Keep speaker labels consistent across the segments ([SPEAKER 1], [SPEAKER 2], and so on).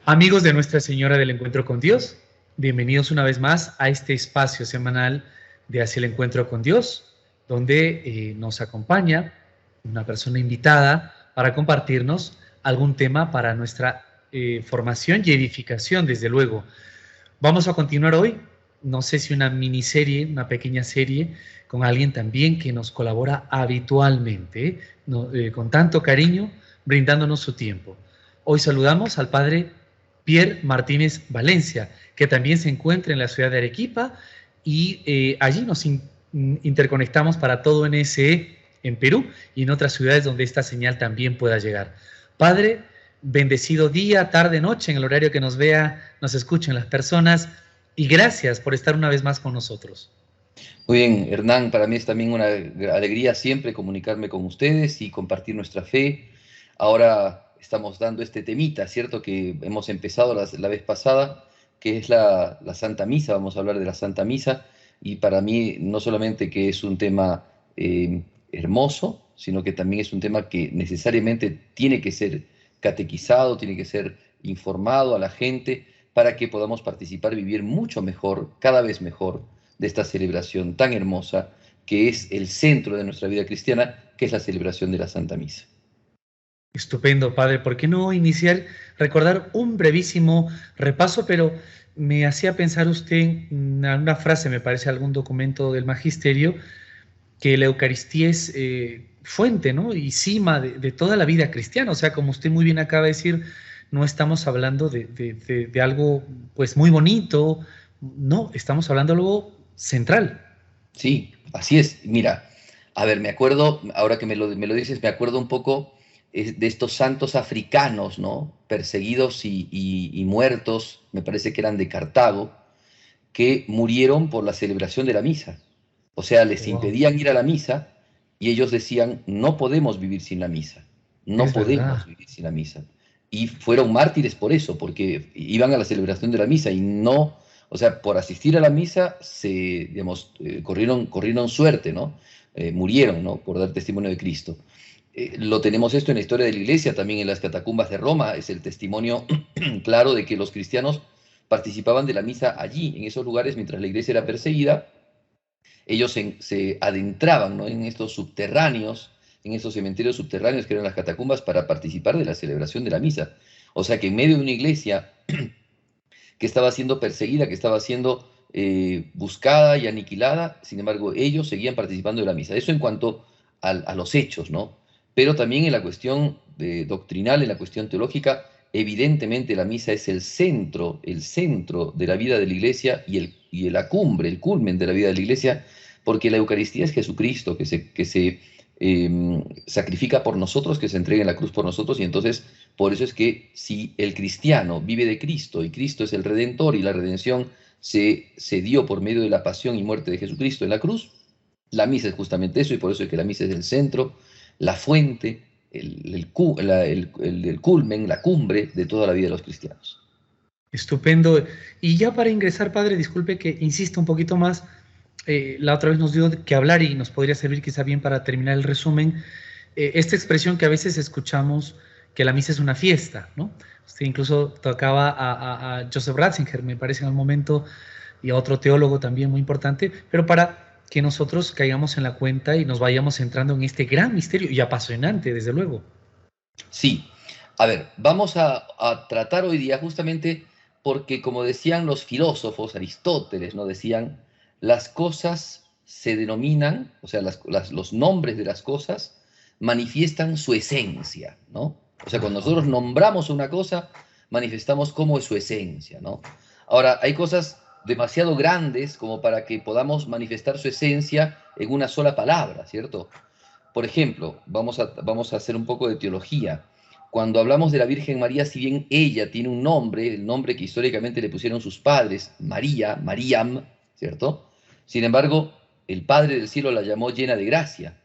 [SPEAKER 1] Amigos de Nuestra Señora del Encuentro con Dios, bienvenidos una vez más a este espacio semanal de Hacia el Encuentro con Dios, donde nos acompaña una persona invitada para compartirnos algún tema para nuestra formación y edificación, desde luego. Vamos a continuar hoy, no sé si una miniserie, una pequeña serie, con alguien también que nos colabora habitualmente, con tanto cariño, brindándonos su tiempo. Hoy saludamos al Padre Pierre Martínez Valencia, que también se encuentra en la ciudad de Arequipa, y allí nos interconectamos para todo NSE en Perú y en otras ciudades donde esta señal también pueda llegar. Padre, bendecido día, tarde, noche, en el horario que nos vea, nos escuchen las personas, y gracias por estar una vez más con nosotros.
[SPEAKER 2] Muy bien, Hernán, para mí es también una alegría siempre comunicarme con ustedes y compartir nuestra fe. Ahora estamos dando este temita, ¿cierto? Que hemos empezado la vez pasada, que es la Santa Misa. Vamos a hablar de la Santa Misa, y para mí no solamente que es un tema hermoso, sino que también es un tema que necesariamente tiene que ser catequizado, tiene que ser informado a la gente para que podamos participar, vivir mucho mejor, cada vez mejor, de esta celebración tan hermosa que es el centro de nuestra vida cristiana, que es la celebración de la Santa Misa.
[SPEAKER 1] Estupendo, Padre. ¿Por qué no iniciar, recordar un brevísimo repaso? Pero me hacía pensar usted en una frase, me parece, algún documento del Magisterio, que la Eucaristía es fuente, ¿no? Y cima de toda la vida cristiana. O sea, como usted muy bien acaba de decir, no estamos hablando de algo pues muy bonito, no, estamos hablando de algo central.
[SPEAKER 2] Sí, así es. Mira, a ver, me acuerdo, ahora que me lo dices, me acuerdo un poco de estos santos africanos, ¿no? Perseguidos y muertos, me parece que eran de Cartago, que murieron por la celebración de la misa. O sea, les
[SPEAKER 1] Wow,
[SPEAKER 2] impedían ir a la misa y ellos decían, no podemos vivir sin la misa, no
[SPEAKER 1] es
[SPEAKER 2] podemos
[SPEAKER 1] verdad.
[SPEAKER 2] vivir sin la misa. Y fueron mártires por eso, porque iban a la celebración de la misa y no, o sea, por asistir a la misa se, digamos, corrieron suerte, ¿no? Murieron, ¿no? Por dar testimonio de Cristo. Lo tenemos esto en la historia de la iglesia, también en las catacumbas de Roma, es el testimonio claro de que los cristianos participaban de la misa allí, en esos lugares, mientras la iglesia era perseguida. Ellos se adentraban, ¿no? En estos subterráneos, en estos cementerios subterráneos que eran las catacumbas, para participar de la celebración de la misa. O sea que en medio de una iglesia que estaba siendo perseguida, que estaba siendo buscada y aniquilada, sin embargo, ellos seguían participando de la misa. Eso en cuanto a los hechos, ¿no? Pero también en la cuestión doctrinal, en la cuestión teológica, evidentemente la misa es el centro de la vida de la iglesia y la cumbre, el culmen de la vida de la iglesia, porque la Eucaristía es Jesucristo que se sacrifica por nosotros, que se entrega en la cruz por nosotros, y entonces por eso es que si el cristiano vive de Cristo y Cristo es el Redentor y la redención se dio por medio de la pasión y muerte de Jesucristo en la cruz, la misa es justamente eso, y por eso es que la misa es el centro, la fuente, el culmen, la cumbre de toda la vida de los cristianos.
[SPEAKER 1] Estupendo. Y ya para ingresar, Padre, disculpe que insista un poquito más. La otra vez nos dio que hablar y nos podría servir quizá bien para terminar el resumen. Esta expresión que a veces escuchamos, que la misa es una fiesta, ¿no? Usted incluso tocaba a Joseph Ratzinger, me parece en el momento, y a otro teólogo también muy importante, pero para que nosotros caigamos en la cuenta y nos vayamos entrando en este gran misterio y apasionante, desde luego.
[SPEAKER 2] Sí, a ver, vamos a tratar hoy día justamente porque, como decían los filósofos, Aristóteles, ¿no? Decían, las cosas se denominan, o sea, los nombres de las cosas manifiestan su esencia, ¿no? O sea, cuando
[SPEAKER 1] Ajá.
[SPEAKER 2] nosotros nombramos una cosa, manifestamos cómo es su esencia, ¿no? Ahora, hay cosas demasiado grandes como para que podamos manifestar su esencia en una sola palabra, ¿cierto? Por ejemplo, vamos a hacer un poco de teología. Cuando hablamos de la Virgen María, si bien ella tiene un nombre, el nombre que históricamente le pusieron sus padres, María, Mariam, ¿cierto? Sin embargo, el Padre del Cielo la llamó llena de gracia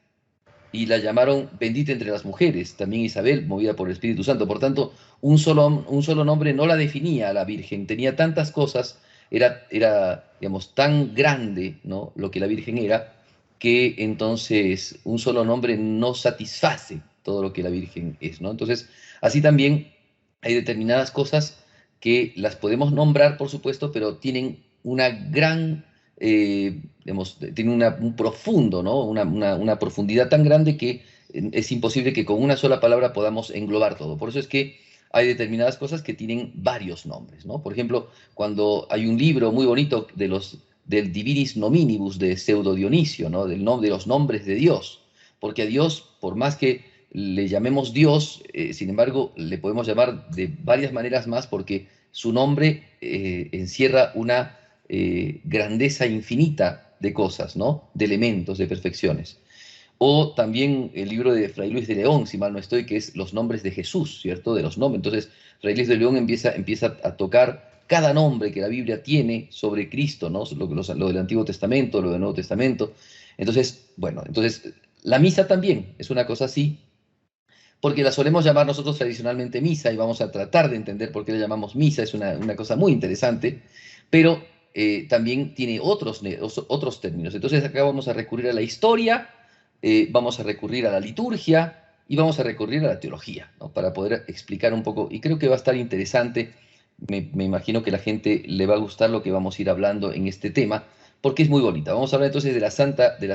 [SPEAKER 2] y la llamaron bendita entre las mujeres, también Isabel, movida por el Espíritu Santo. Por tanto, un solo nombre no la definía a la Virgen, tenía tantas cosas, digamos, tan grande, ¿no? Lo que la Virgen era, que entonces un solo nombre no satisface todo lo que la Virgen es, ¿no? Entonces, así también hay determinadas cosas que las podemos nombrar, por supuesto, pero tienen una gran, tienen un profundo, ¿no? Una profundidad tan grande que es imposible que con una sola palabra podamos englobar todo. Por eso es que hay determinadas cosas que tienen varios nombres, ¿no? Por ejemplo, cuando hay un libro muy bonito del Divinis Nominibus de Pseudo Dionisio, ¿no? De los nombres de Dios, porque a Dios, por más que le llamemos Dios, sin embargo, le podemos llamar de varias maneras más porque su nombre encierra una grandeza infinita de cosas, ¿no? De elementos, de perfecciones. O también el libro de Fray Luis de León, si mal no estoy, que es Los nombres de Jesús, ¿cierto? De los nombres. Entonces, Fray Luis de León empieza a tocar cada nombre que la Biblia tiene sobre Cristo, ¿no? Lo del Antiguo Testamento, lo del Nuevo Testamento. Entonces, bueno, la misa también es una cosa así, porque la solemos llamar nosotros tradicionalmente misa y vamos a tratar de entender por qué la llamamos misa, es una cosa muy interesante, pero también tiene otros términos. Entonces acá vamos a recurrir a la historia, vamos a recurrir a la liturgia y vamos a recurrir a la teología, ¿no? Para poder explicar un poco, y creo que va a estar interesante, me imagino que a la gente le va a gustar lo que vamos a ir hablando en este tema, porque es muy bonita. Vamos a hablar entonces de la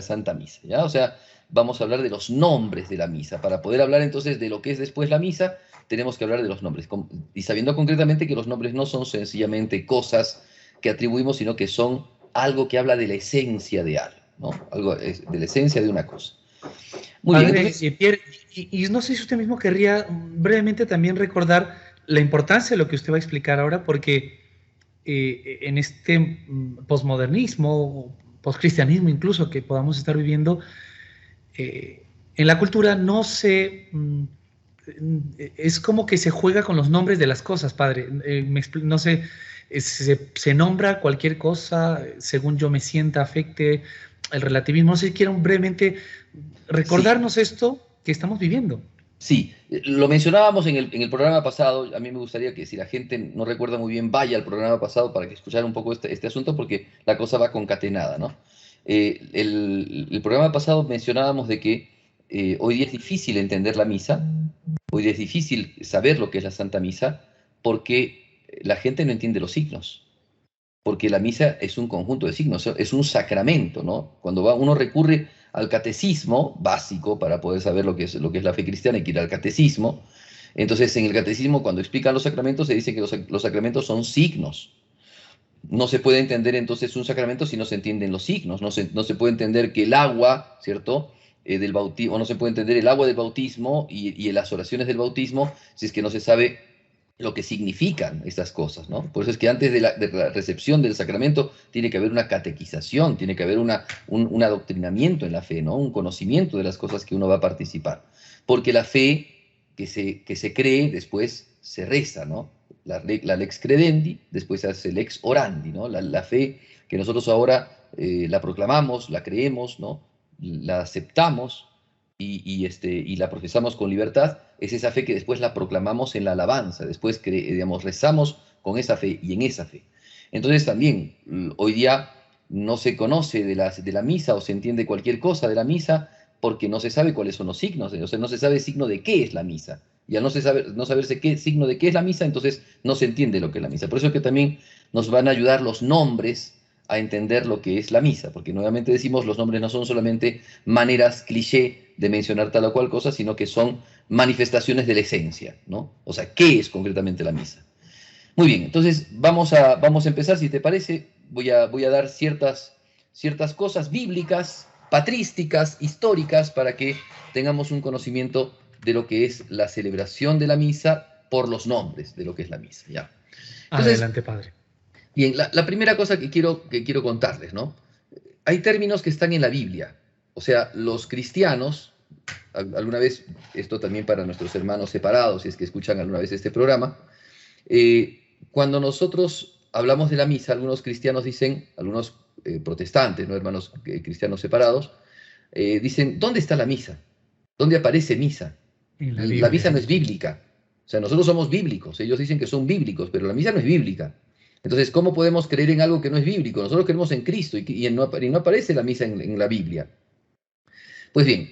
[SPEAKER 2] Santa Misa, ¿ya? O sea, vamos a hablar de los nombres de la misa. Para poder hablar entonces de lo que es después la misa, tenemos que hablar de los nombres. Y sabiendo concretamente que los nombres no son sencillamente cosas que atribuimos, sino que son algo que habla de la esencia de algo, ¿no? Algo de la esencia de una cosa. Muy bien,
[SPEAKER 1] Padre,
[SPEAKER 2] entonces...
[SPEAKER 1] Pierre, y no sé si usted mismo querría brevemente también recordar la importancia de lo que usted va a explicar ahora, porque en este posmodernismo, poscristianismo incluso que podamos estar viviendo, en la cultura no se... es como que se juega con los nombres de las cosas, padre. No sé, se nombra cualquier cosa según yo me sienta, afecte el relativismo. No sé si quieren brevemente
[SPEAKER 2] Sí,
[SPEAKER 1] recordarnos esto que estamos viviendo.
[SPEAKER 2] sí, lo mencionábamos en el programa pasado. A mí me gustaría que si la gente no recuerda muy bien, vaya al programa pasado para que escuchara un poco este asunto, porque la cosa va concatenada, ¿no? El programa pasado mencionábamos de que hoy día es difícil entender la misa, hoy día es difícil saber lo que es la Santa Misa, porque la gente no entiende los signos, porque la misa es un conjunto de signos, es un sacramento, ¿no? Cuando uno recurre al catecismo básico para poder saber lo que es la fe cristiana, hay que ir al catecismo. Entonces, en el catecismo, cuando explican los sacramentos, se dice que los sacramentos son signos. No se puede entender entonces un sacramento si no se entienden los signos. No se puede entender que el agua, ¿cierto? Del bautismo, no se puede entender el agua del bautismo y las oraciones del bautismo si es que no se sabe lo que significan estas cosas, ¿no? Por eso es que antes de la recepción del sacramento tiene que haber una catequización, tiene que haber un adoctrinamiento en la fe, ¿no? Un conocimiento de las cosas que uno va a participar. Porque la fe que se cree después se reza, ¿no? La lex credendi, después se hace lex orandi, ¿no? La fe que nosotros ahora la proclamamos, la creemos, ¿no? La aceptamos y la profesamos con libertad, es esa fe que después la proclamamos en la alabanza, después digamos, rezamos con esa fe y en esa fe. Entonces también hoy día no se conoce de la misa o se entiende cualquier cosa de la misa porque no se sabe cuáles son los signos, o sea, no se sabe el signo de qué es la misa. Y al no saberse qué signo de qué es la misa, entonces no se entiende lo que es la misa. Por eso es que también nos van a ayudar los nombres a entender lo que es la misa, porque nuevamente decimos, los nombres no son solamente maneras cliché de mencionar tal o cual cosa, sino que son manifestaciones de la esencia, ¿no? O sea, ¿qué es concretamente la misa? Muy bien, entonces vamos a empezar, si te parece, voy a dar ciertas cosas bíblicas, patrísticas, históricas, para que tengamos un conocimiento de lo que es la celebración de la misa por los nombres de lo que es la misa, ¿ya? Entonces,
[SPEAKER 1] Adelante, padre.
[SPEAKER 2] bien, la primera cosa que quiero contarles, ¿no? Hay términos que están en la Biblia. O sea, los cristianos, alguna vez, esto también para nuestros hermanos separados, si es que escuchan alguna vez este programa, cuando nosotros hablamos de la misa, algunos cristianos dicen, algunos protestantes, ¿no? Hermanos cristianos separados, dicen, ¿dónde está la misa? ¿Dónde aparece misa?
[SPEAKER 1] En la
[SPEAKER 2] La misa
[SPEAKER 1] Biblia.
[SPEAKER 2] no es bíblica. O sea, nosotros somos bíblicos, ellos dicen que son bíblicos, pero la misa no es bíblica. Entonces, ¿cómo podemos creer en algo que no es bíblico? Nosotros creemos en Cristo y no aparece la misa en la Biblia. Pues bien,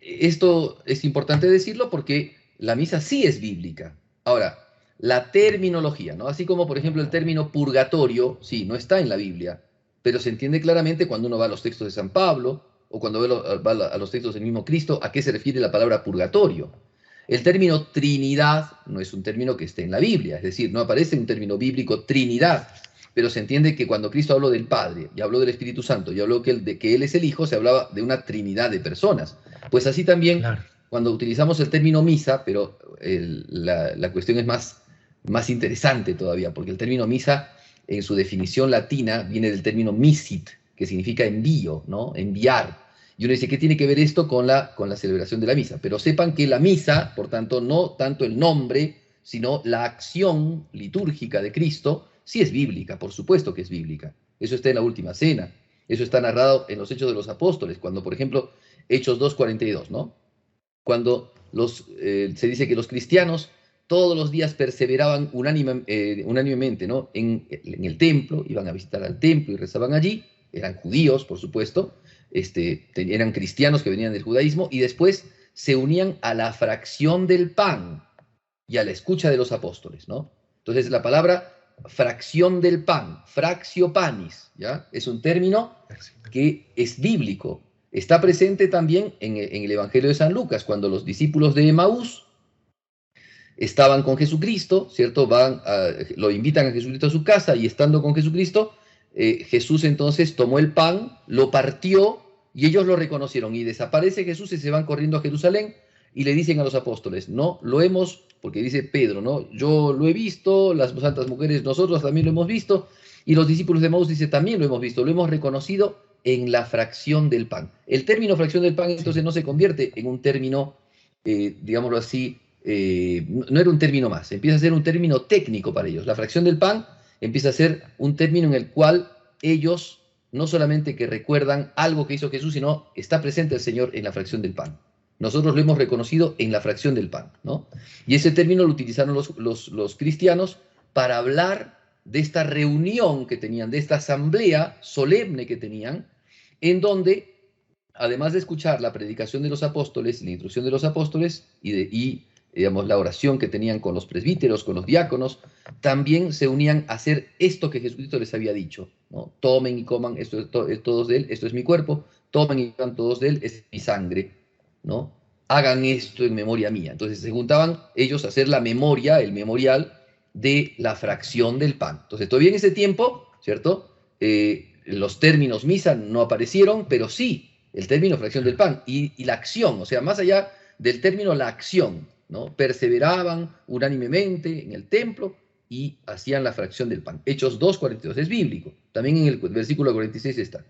[SPEAKER 2] esto es importante decirlo porque la misa sí es bíblica. Ahora, la terminología, ¿no? Así como, por ejemplo, el término purgatorio, sí, no está en la Biblia, pero se entiende claramente cuando uno va a los textos de San Pablo o cuando va a los textos del mismo Cristo, a qué se refiere la palabra purgatorio. El término Trinidad no es un término que esté en la Biblia, es decir, no aparece un término bíblico Trinidad, pero se entiende que cuando Cristo habló del Padre y habló del Espíritu Santo y habló de que Él es el Hijo, se hablaba de una trinidad de personas. Pues así también,
[SPEAKER 1] Claro.
[SPEAKER 2] cuando utilizamos el término misa, pero la cuestión es más interesante todavía, porque el término misa, en su definición latina, viene del término misit, que significa envío, ¿no? Enviar. Y uno dice, ¿qué tiene que ver esto con la celebración de la misa? Pero sepan que la misa, por tanto, no tanto el nombre, sino la acción litúrgica de Cristo, sí es bíblica, por supuesto que es bíblica. Eso está en la Última Cena. Eso está narrado en los Hechos de los Apóstoles, cuando, por ejemplo, Hechos 2:42, ¿no? Cuando se dice que los cristianos todos los días perseveraban unánimemente, ¿no? En el templo, iban a visitar al templo y rezaban allí, eran judíos, por supuesto, eran cristianos que venían del judaísmo, y después se unían a la fracción del pan y a la escucha de los apóstoles, ¿no? Entonces la palabra fracción del pan, fractio panis, ¿ya? Es un término que es bíblico. Está presente también en el Evangelio de San Lucas, cuando los discípulos de Emaús estaban con Jesucristo, ¿cierto? Lo invitan a Jesucristo a su casa, y estando con Jesucristo, Jesús entonces tomó el pan, lo partió, y ellos lo reconocieron, y desaparece Jesús y se van corriendo a Jerusalén, y le dicen a los apóstoles, no, porque dice Pedro, ¿no? Yo lo he visto, las santas mujeres, nosotros también lo hemos visto, y los discípulos de Emaús dicen, también lo hemos visto, lo hemos reconocido en la fracción del pan. El término fracción del pan entonces no se convierte en un término, digámoslo así, no era un término más, empieza a ser un término técnico para ellos. La fracción del pan empieza a ser un término en el cual ellos no solamente que recuerdan algo que hizo Jesús, sino está presente el Señor en la fracción del pan. Nosotros lo hemos reconocido en la fracción del pan, ¿no? Y ese término lo utilizaron los cristianos para hablar de esta reunión que tenían, de esta asamblea solemne que tenían, en donde, además de escuchar la predicación de los apóstoles, la instrucción de los apóstoles y digamos, la oración que tenían con los presbíteros, con los diáconos, también se unían a hacer esto que Jesucristo les había dicho, ¿no? Tomen y coman, esto es todos de él, esto es mi cuerpo, tomen y coman todos de él, es mi sangre, ¿no? Hagan esto en memoria mía. Entonces se juntaban ellos a hacer la memoria, el memorial de la fracción del pan. Entonces todavía en ese tiempo, ¿cierto? Los términos misa no aparecieron, pero sí el término fracción del pan y la acción, o sea, más allá del término, la acción, ¿no? Perseveraban unánimemente en el templo y hacían la fracción del pan. Hechos 2:42, es bíblico. También en el versículo 46 está.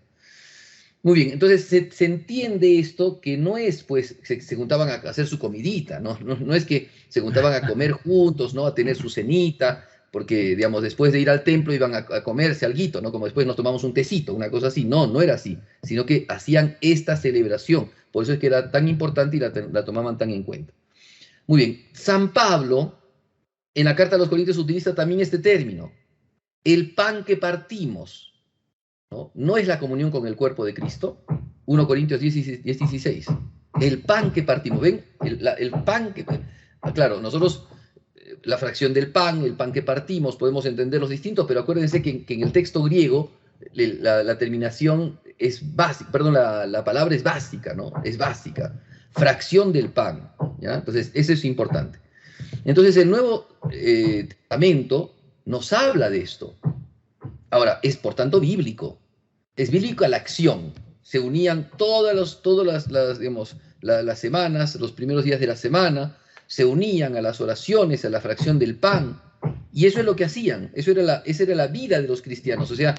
[SPEAKER 2] Muy bien, entonces se entiende esto, que no es, pues, se juntaban a hacer su comidita, ¿no? No es que se juntaban a comer juntos, ¿no? A tener su cenita, porque, digamos, después de ir al templo iban a comerse alguito, ¿no? Como después nos tomamos un tecito, una cosa así. No, no era así, sino que hacían esta celebración. Por eso es que era tan importante y la tomaban tan en cuenta. Muy bien, San Pablo, en la carta a los Corintios, utiliza también este término, el pan que partimos. No es la comunión con el cuerpo de Cristo. 1 Corintios 10:16. El pan que partimos. ¿Ven? El pan que... Claro, nosotros, la fracción del pan, el pan que partimos, podemos entenderlos distintos, pero acuérdense que en el texto griego la terminación es básica, perdón, la palabra es básica, ¿no? Es básica. Fracción del pan, ¿ya? Entonces, eso es importante. Entonces, el Nuevo Testamento nos habla de esto. Ahora, es por tanto bíblico. Es bíblica la acción. Se unían todas las semanas, los primeros días de la semana, se unían a las oraciones, a la fracción del pan, y eso es lo que hacían. Esa era la vida de los cristianos. O sea,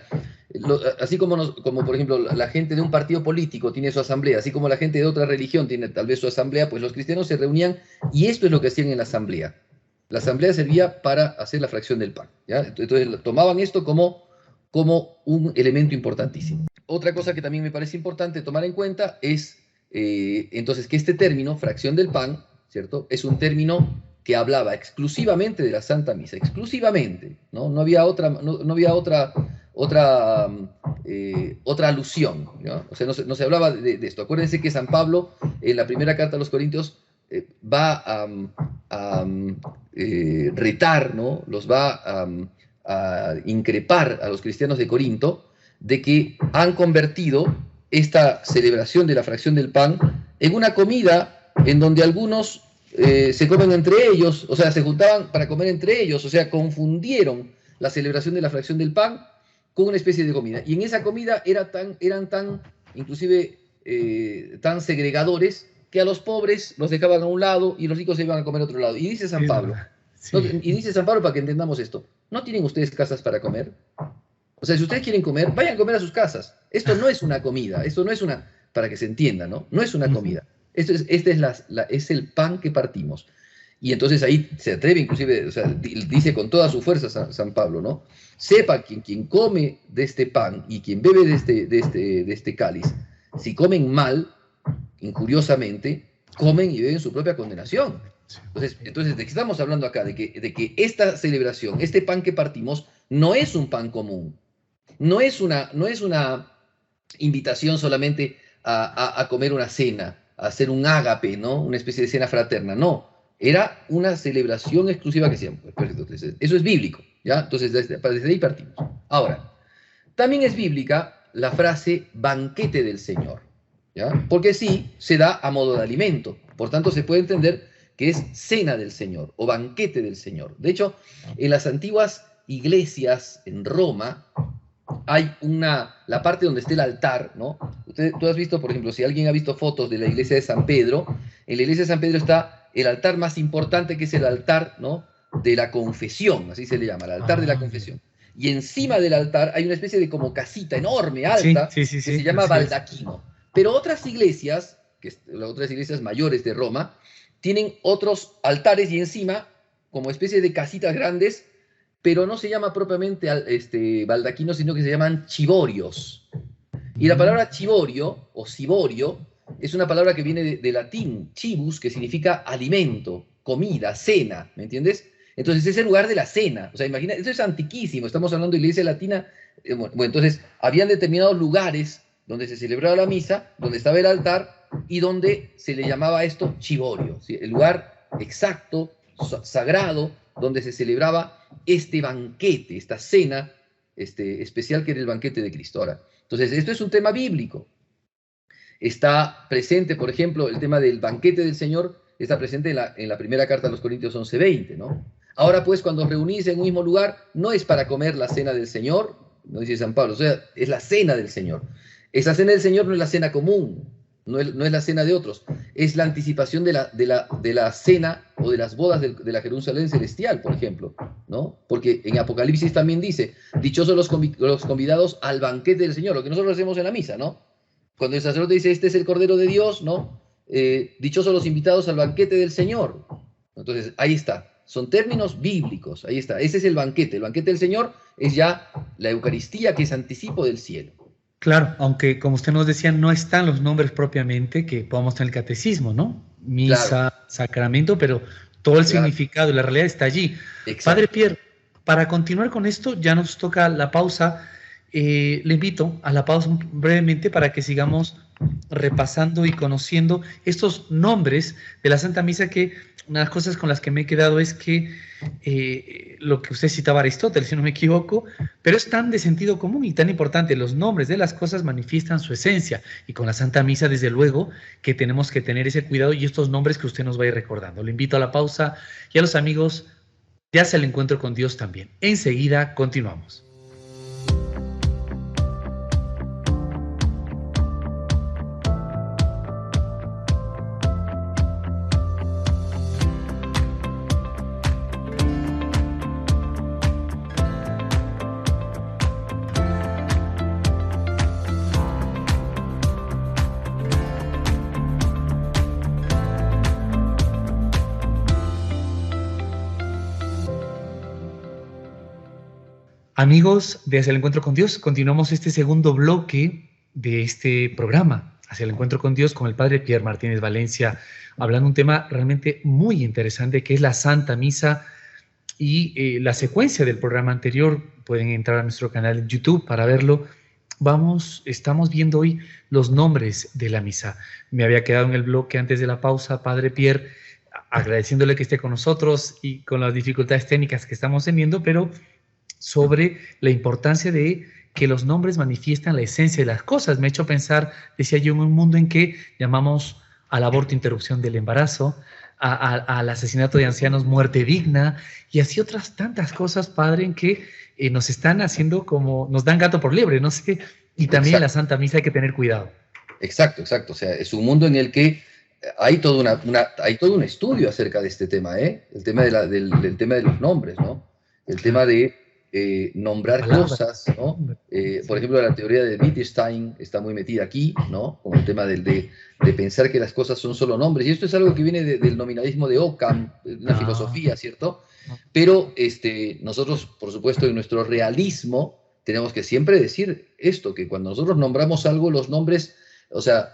[SPEAKER 2] así como por ejemplo la gente de un partido político tiene su asamblea, así como la gente de otra religión tiene tal vez su asamblea, pues los cristianos se reunían y esto es lo que hacían en la asamblea. La asamblea servía para hacer la fracción del pan, ¿ya? Entonces tomaban esto como un elemento importantísimo. Otra cosa que también me parece importante tomar en cuenta es, entonces, que este término, fracción del pan, ¿cierto? Es un término que hablaba exclusivamente de la Santa Misa, exclusivamente, ¿no? No había otra alusión, ¿no? O sea, no se hablaba de esto. Acuérdense que San Pablo, en la primera carta a los Corintios, va a retar, ¿no? Los va a increpar a los cristianos de Corinto de que han convertido esta celebración de la fracción del pan en una comida en donde algunos se comen entre ellos, o sea, se juntaban para comer entre ellos, o sea, confundieron la celebración de la fracción del pan con una especie de comida. Y en esa comida eran tan, inclusive, tan segregadores que a los pobres los dejaban a un lado y los ricos se iban a comer a otro lado. Y dice San Pablo,
[SPEAKER 1] sí.
[SPEAKER 2] y dice San Pablo, para que entendamos esto, ¿no tienen ustedes casas para comer? O sea, si ustedes quieren comer, vayan a comer a sus casas. Esto no es una comida, esto no es una, para que se entienda, ¿no? No es una comida. Es el pan que partimos. Y entonces ahí se atreve inclusive, o sea, dice con toda su fuerza San Pablo, ¿no? Sepa quien come de este pan y quien bebe de este cáliz, si comen mal, injuriosamente, comen y beben su propia condenación. Entonces, ¿de qué estamos hablando acá? De que esta celebración, este pan que partimos, no es un pan común. No es una invitación solamente a comer una cena, a hacer un ágape, ¿no? Una especie de cena fraterna. No, era una celebración exclusiva que hacían. Perfecto, entonces, eso es bíblico, ¿ya? Entonces, desde ahí partimos. Ahora, también es bíblica la frase banquete del Señor, ¿ya? Porque sí, se da a modo de alimento. Por tanto, se puede entender que es cena del Señor o banquete del Señor. De hecho, en las antiguas iglesias en Roma hay la parte donde está el altar, ¿no? Tú has visto, por ejemplo, si alguien ha visto fotos de la iglesia de San Pedro, en la iglesia de San Pedro está el altar más importante, que es el altar, ¿no? De la confesión, así se le llama, el altar de la confesión. Y encima del altar hay una especie de como casita enorme, alta, que se llama baldaquino. Pero otras iglesias, las otras iglesias mayores de Roma, tienen otros altares y encima, como especie de casitas grandes, pero no se llama propiamente baldaquino, sino que se llaman chivorios. Y la palabra chivorio o ciborio es una palabra que viene de latín, chivus, que significa alimento, comida, cena, ¿me entiendes? Entonces es el lugar de la cena. O sea, imagina, esto es antiquísimo, estamos hablando de iglesia latina. Bueno, entonces habían determinados lugares donde se celebraba la misa, donde estaba el altar y donde se le llamaba esto chivorio, ¿sí? El lugar exacto, sagrado, donde se celebraba este banquete, esta cena especial que era el banquete de Cristo. Ahora, entonces, esto es un tema bíblico. Está presente, por ejemplo, el tema del banquete del Señor, está presente en la primera carta a los Corintios 11:20, ¿no? Ahora, pues, cuando os reunís en un mismo lugar, no es para comer la cena del Señor, no dice San Pablo, o sea, es la cena del Señor. Esa cena del Señor no es la cena común, no es la cena de otros, es la anticipación de la cena o de las bodas de la Jerusalén celestial, por ejemplo, ¿no? Porque en Apocalipsis también dice, dichosos los convidados al banquete del Señor, lo que nosotros hacemos en la misa, ¿no? Cuando el sacerdote dice, este es el Cordero de Dios, ¿no? Dichosos los invitados al banquete del Señor. Entonces, ahí está, son términos bíblicos, ahí está, ese es el banquete del Señor es ya la Eucaristía, que es anticipo del cielo.
[SPEAKER 1] Claro, aunque como usted nos decía, no están los nombres propiamente que podamos tener en el catecismo, ¿no? Misa, claro, sacramento, pero todo el significado y la realidad está allí. Exacto. Padre Pierre, para continuar con esto, ya nos toca la pausa. Le invito a la pausa brevemente para que sigamos repasando y conociendo estos nombres de la Santa Misa, que una de las cosas con las que me he quedado es que lo que usted citaba Aristóteles, si no me equivoco, pero es tan de sentido común y tan importante. Los nombres de las cosas manifiestan su esencia, y con la Santa Misa, desde luego, que tenemos que tener ese cuidado y estos nombres que usted nos va a ir recordando. Le invito a la pausa y a los amigos, ya se el encuentro con Dios también. Enseguida continuamos. Amigos de Hacia el Encuentro con Dios, continuamos este segundo bloque de este programa, Hacia el Encuentro con Dios, con el Padre Pierre Martínez Valencia, hablando un tema realmente muy interesante, que es la Santa Misa y la secuencia del programa anterior. Pueden entrar a nuestro canal en YouTube para verlo. Estamos viendo hoy los nombres de la misa. Me había quedado en el bloque antes de la pausa, Padre Pierre, agradeciéndole que esté con nosotros y con las dificultades técnicas que estamos teniendo, pero sobre la importancia de que los nombres manifiestan la esencia de las cosas. Me ha hecho pensar, decía yo, en un mundo en que llamamos al aborto interrupción del embarazo, al asesinato de ancianos muerte digna, y así otras tantas cosas, Padre, en que nos están haciendo como, nos dan gato por liebre, no sé, y también en la Santa Misa hay que tener cuidado.
[SPEAKER 2] Exacto, exacto. O sea, es un mundo en el que hay todo, hay todo un estudio acerca de este tema, ¿eh? El tema del tema de los nombres, ¿no? El tema de nombrar cosas, ¿no? Por ejemplo, la teoría de Wittgenstein está muy metida aquí, ¿no? Con el tema de pensar que las cosas son solo nombres. Y esto es algo que viene del nominalismo de Occam, una filosofía, ¿cierto? Pero nosotros, por supuesto, en nuestro realismo, tenemos que siempre decir esto, que cuando nosotros nombramos algo, los nombres, o sea,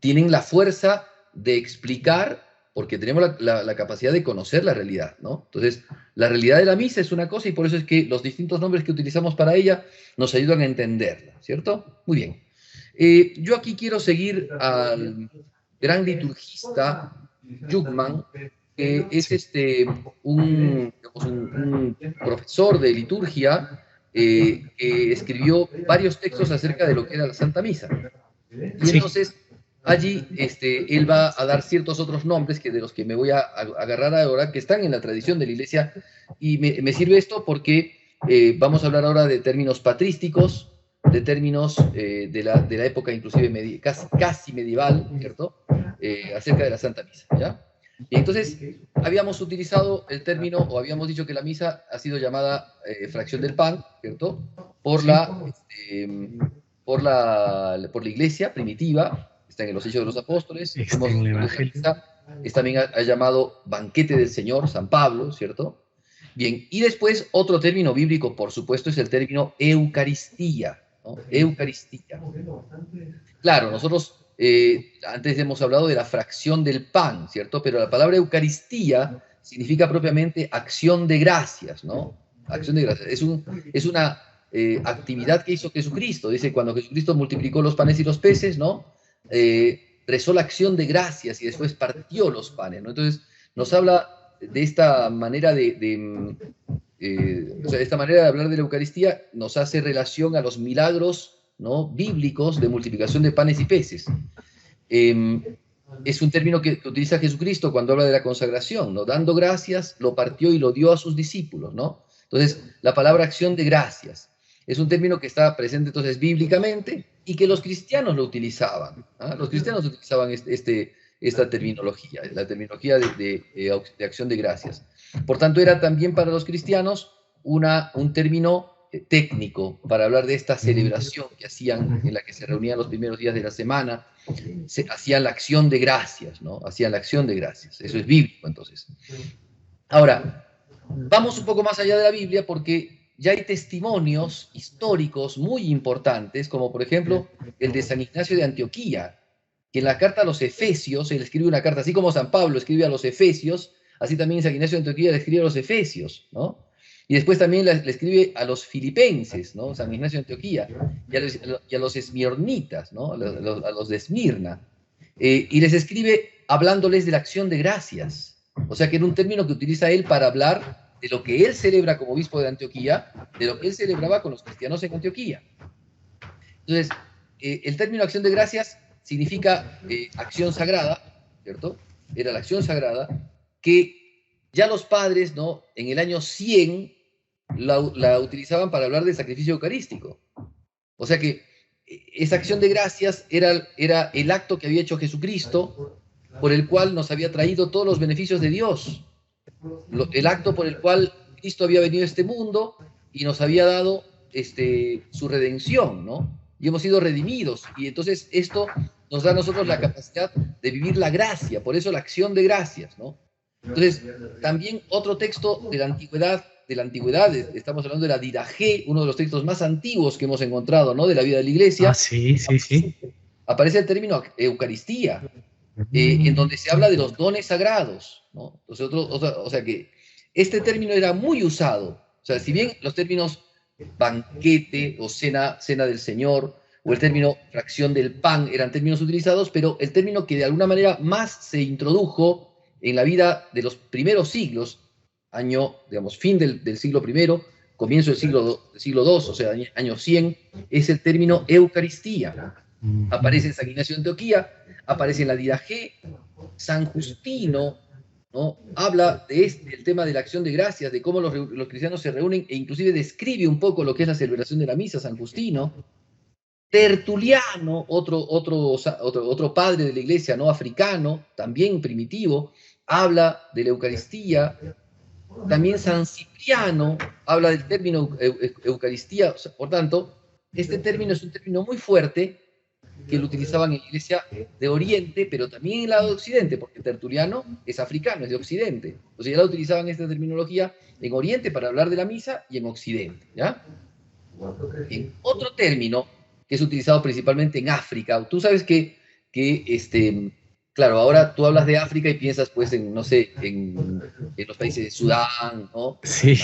[SPEAKER 2] tienen la fuerza de explicar, porque tenemos la capacidad de conocer la realidad, ¿no? Entonces, la realidad de la misa es una cosa y por eso es que los distintos nombres que utilizamos para ella nos ayudan a entenderla, ¿cierto? Muy bien. Yo aquí quiero seguir al gran liturgista Jungmann, que es un profesor de liturgia que escribió varios textos acerca de lo que era la Santa Misa. Y entonces allí él va a dar ciertos otros nombres de los que me voy a agarrar ahora, que están en la tradición de la Iglesia, y me sirve esto porque vamos a hablar ahora de términos patrísticos, de términos de la época inclusive casi medieval, ¿cierto? Acerca de la Santa Misa, ¿ya? Y entonces habíamos utilizado el término, o habíamos dicho que la misa ha sido llamada fracción del pan, ¿cierto? Por la iglesia primitiva, está en los Hechos de los Apóstoles, también ha llamado banquete del Señor, San Pablo, ¿cierto? Bien, y después otro término bíblico, por supuesto, es el término Eucaristía, ¿no? Eucaristía. Claro, nosotros antes hemos hablado de la fracción del pan, ¿cierto? Pero la palabra Eucaristía significa propiamente acción de gracias, ¿no? Acción de gracias. Es una actividad que hizo Jesucristo. Dice, cuando Jesucristo multiplicó los panes y los peces, ¿no? Rezó la acción de gracias y después partió los panes, ¿no? Entonces, nos habla de esta manera o sea, esta manera de hablar de la Eucaristía nos hace relación a los milagros, ¿no? Bíblicos de multiplicación de panes y peces. Es un término que utiliza Jesucristo cuando habla de la consagración, ¿no? Dando gracias, lo partió y lo dio a sus discípulos, ¿no? Entonces, la palabra acción de gracias es un término que está presente entonces bíblicamente y que los cristianos lo utilizaban. ¿Ah? Los cristianos utilizaban esta terminología, la terminología de acción de gracias. Por tanto, era también para los cristianos un término técnico para hablar de esta celebración que hacían, en la que se reunían los primeros días de la semana, hacían la acción de gracias, ¿no? Hacían la acción de gracias. Eso es bíblico, entonces. Ahora, vamos un poco más allá de la Biblia porque ya hay testimonios históricos muy importantes, como por ejemplo el de San Ignacio de Antioquía, que en la carta a los Efesios, él escribe una carta, así como San Pablo escribe a los Efesios, así también San Ignacio de Antioquía le escribe a los Efesios, ¿no? Y después también le escribe a los filipenses, ¿no? San Ignacio de Antioquía, y a los esmirnitas, ¿no? A los de Esmirna. Y les escribe hablándoles de la acción de gracias. O sea que era un término que utiliza él para hablar de lo que él celebra como obispo de Antioquía, de lo que él celebraba con los cristianos en Antioquía. Entonces, el término acción de gracias significa acción sagrada, ¿cierto? Era la acción sagrada que ya los padres, ¿no? En el año 100 la utilizaban para hablar del sacrificio eucarístico. O sea que esa acción de gracias era el acto que había hecho Jesucristo, por el cual nos había traído todos los beneficios de Dios. El acto por el cual Cristo había venido a este mundo y nos había dado su redención, ¿no? Y hemos sido redimidos. Y entonces esto nos da a nosotros la capacidad de vivir la gracia, por eso la acción de gracias, ¿no? Entonces, también otro texto de la antigüedad, estamos hablando de la Didaché, uno de los textos más antiguos que hemos encontrado, ¿no? De la vida de la Iglesia.
[SPEAKER 1] Sí.
[SPEAKER 2] Aparece el término Eucaristía, en donde se habla de los dones sagrados, ¿no? Entonces, o sea que este término era muy usado. O sea, si bien los términos banquete o cena del Señor, o el término fracción del pan eran términos utilizados, pero el término que de alguna manera más se introdujo en la vida de los primeros siglos, fin del siglo I, comienzo del siglo II, o sea, año 100, es el término Eucaristía. Aparece en San Ignacio de Antioquía, aparece en la Didache, San Justino, ¿no? Habla del tema de la acción de gracias, de cómo los cristianos se reúnen, e inclusive describe un poco lo que es la celebración de la misa, San Justino. Tertuliano, otro padre de la iglesia, ¿no? Africano, también primitivo, habla de la Eucaristía. También San Cipriano habla del término Eucaristía. O sea, por tanto, este término es un término muy fuerte que lo utilizaban en la iglesia de Oriente, pero también en el lado de Occidente, porque Tertuliano es africano, es de Occidente. Entonces ya la utilizaban esta terminología en Oriente para hablar de la misa y en Occidente, ¿ya? En otro término que es utilizado principalmente en África, tú sabes que claro, ahora tú hablas de África y piensas, pues, no sé, en los países de Sudán, ¿no?
[SPEAKER 1] Sí.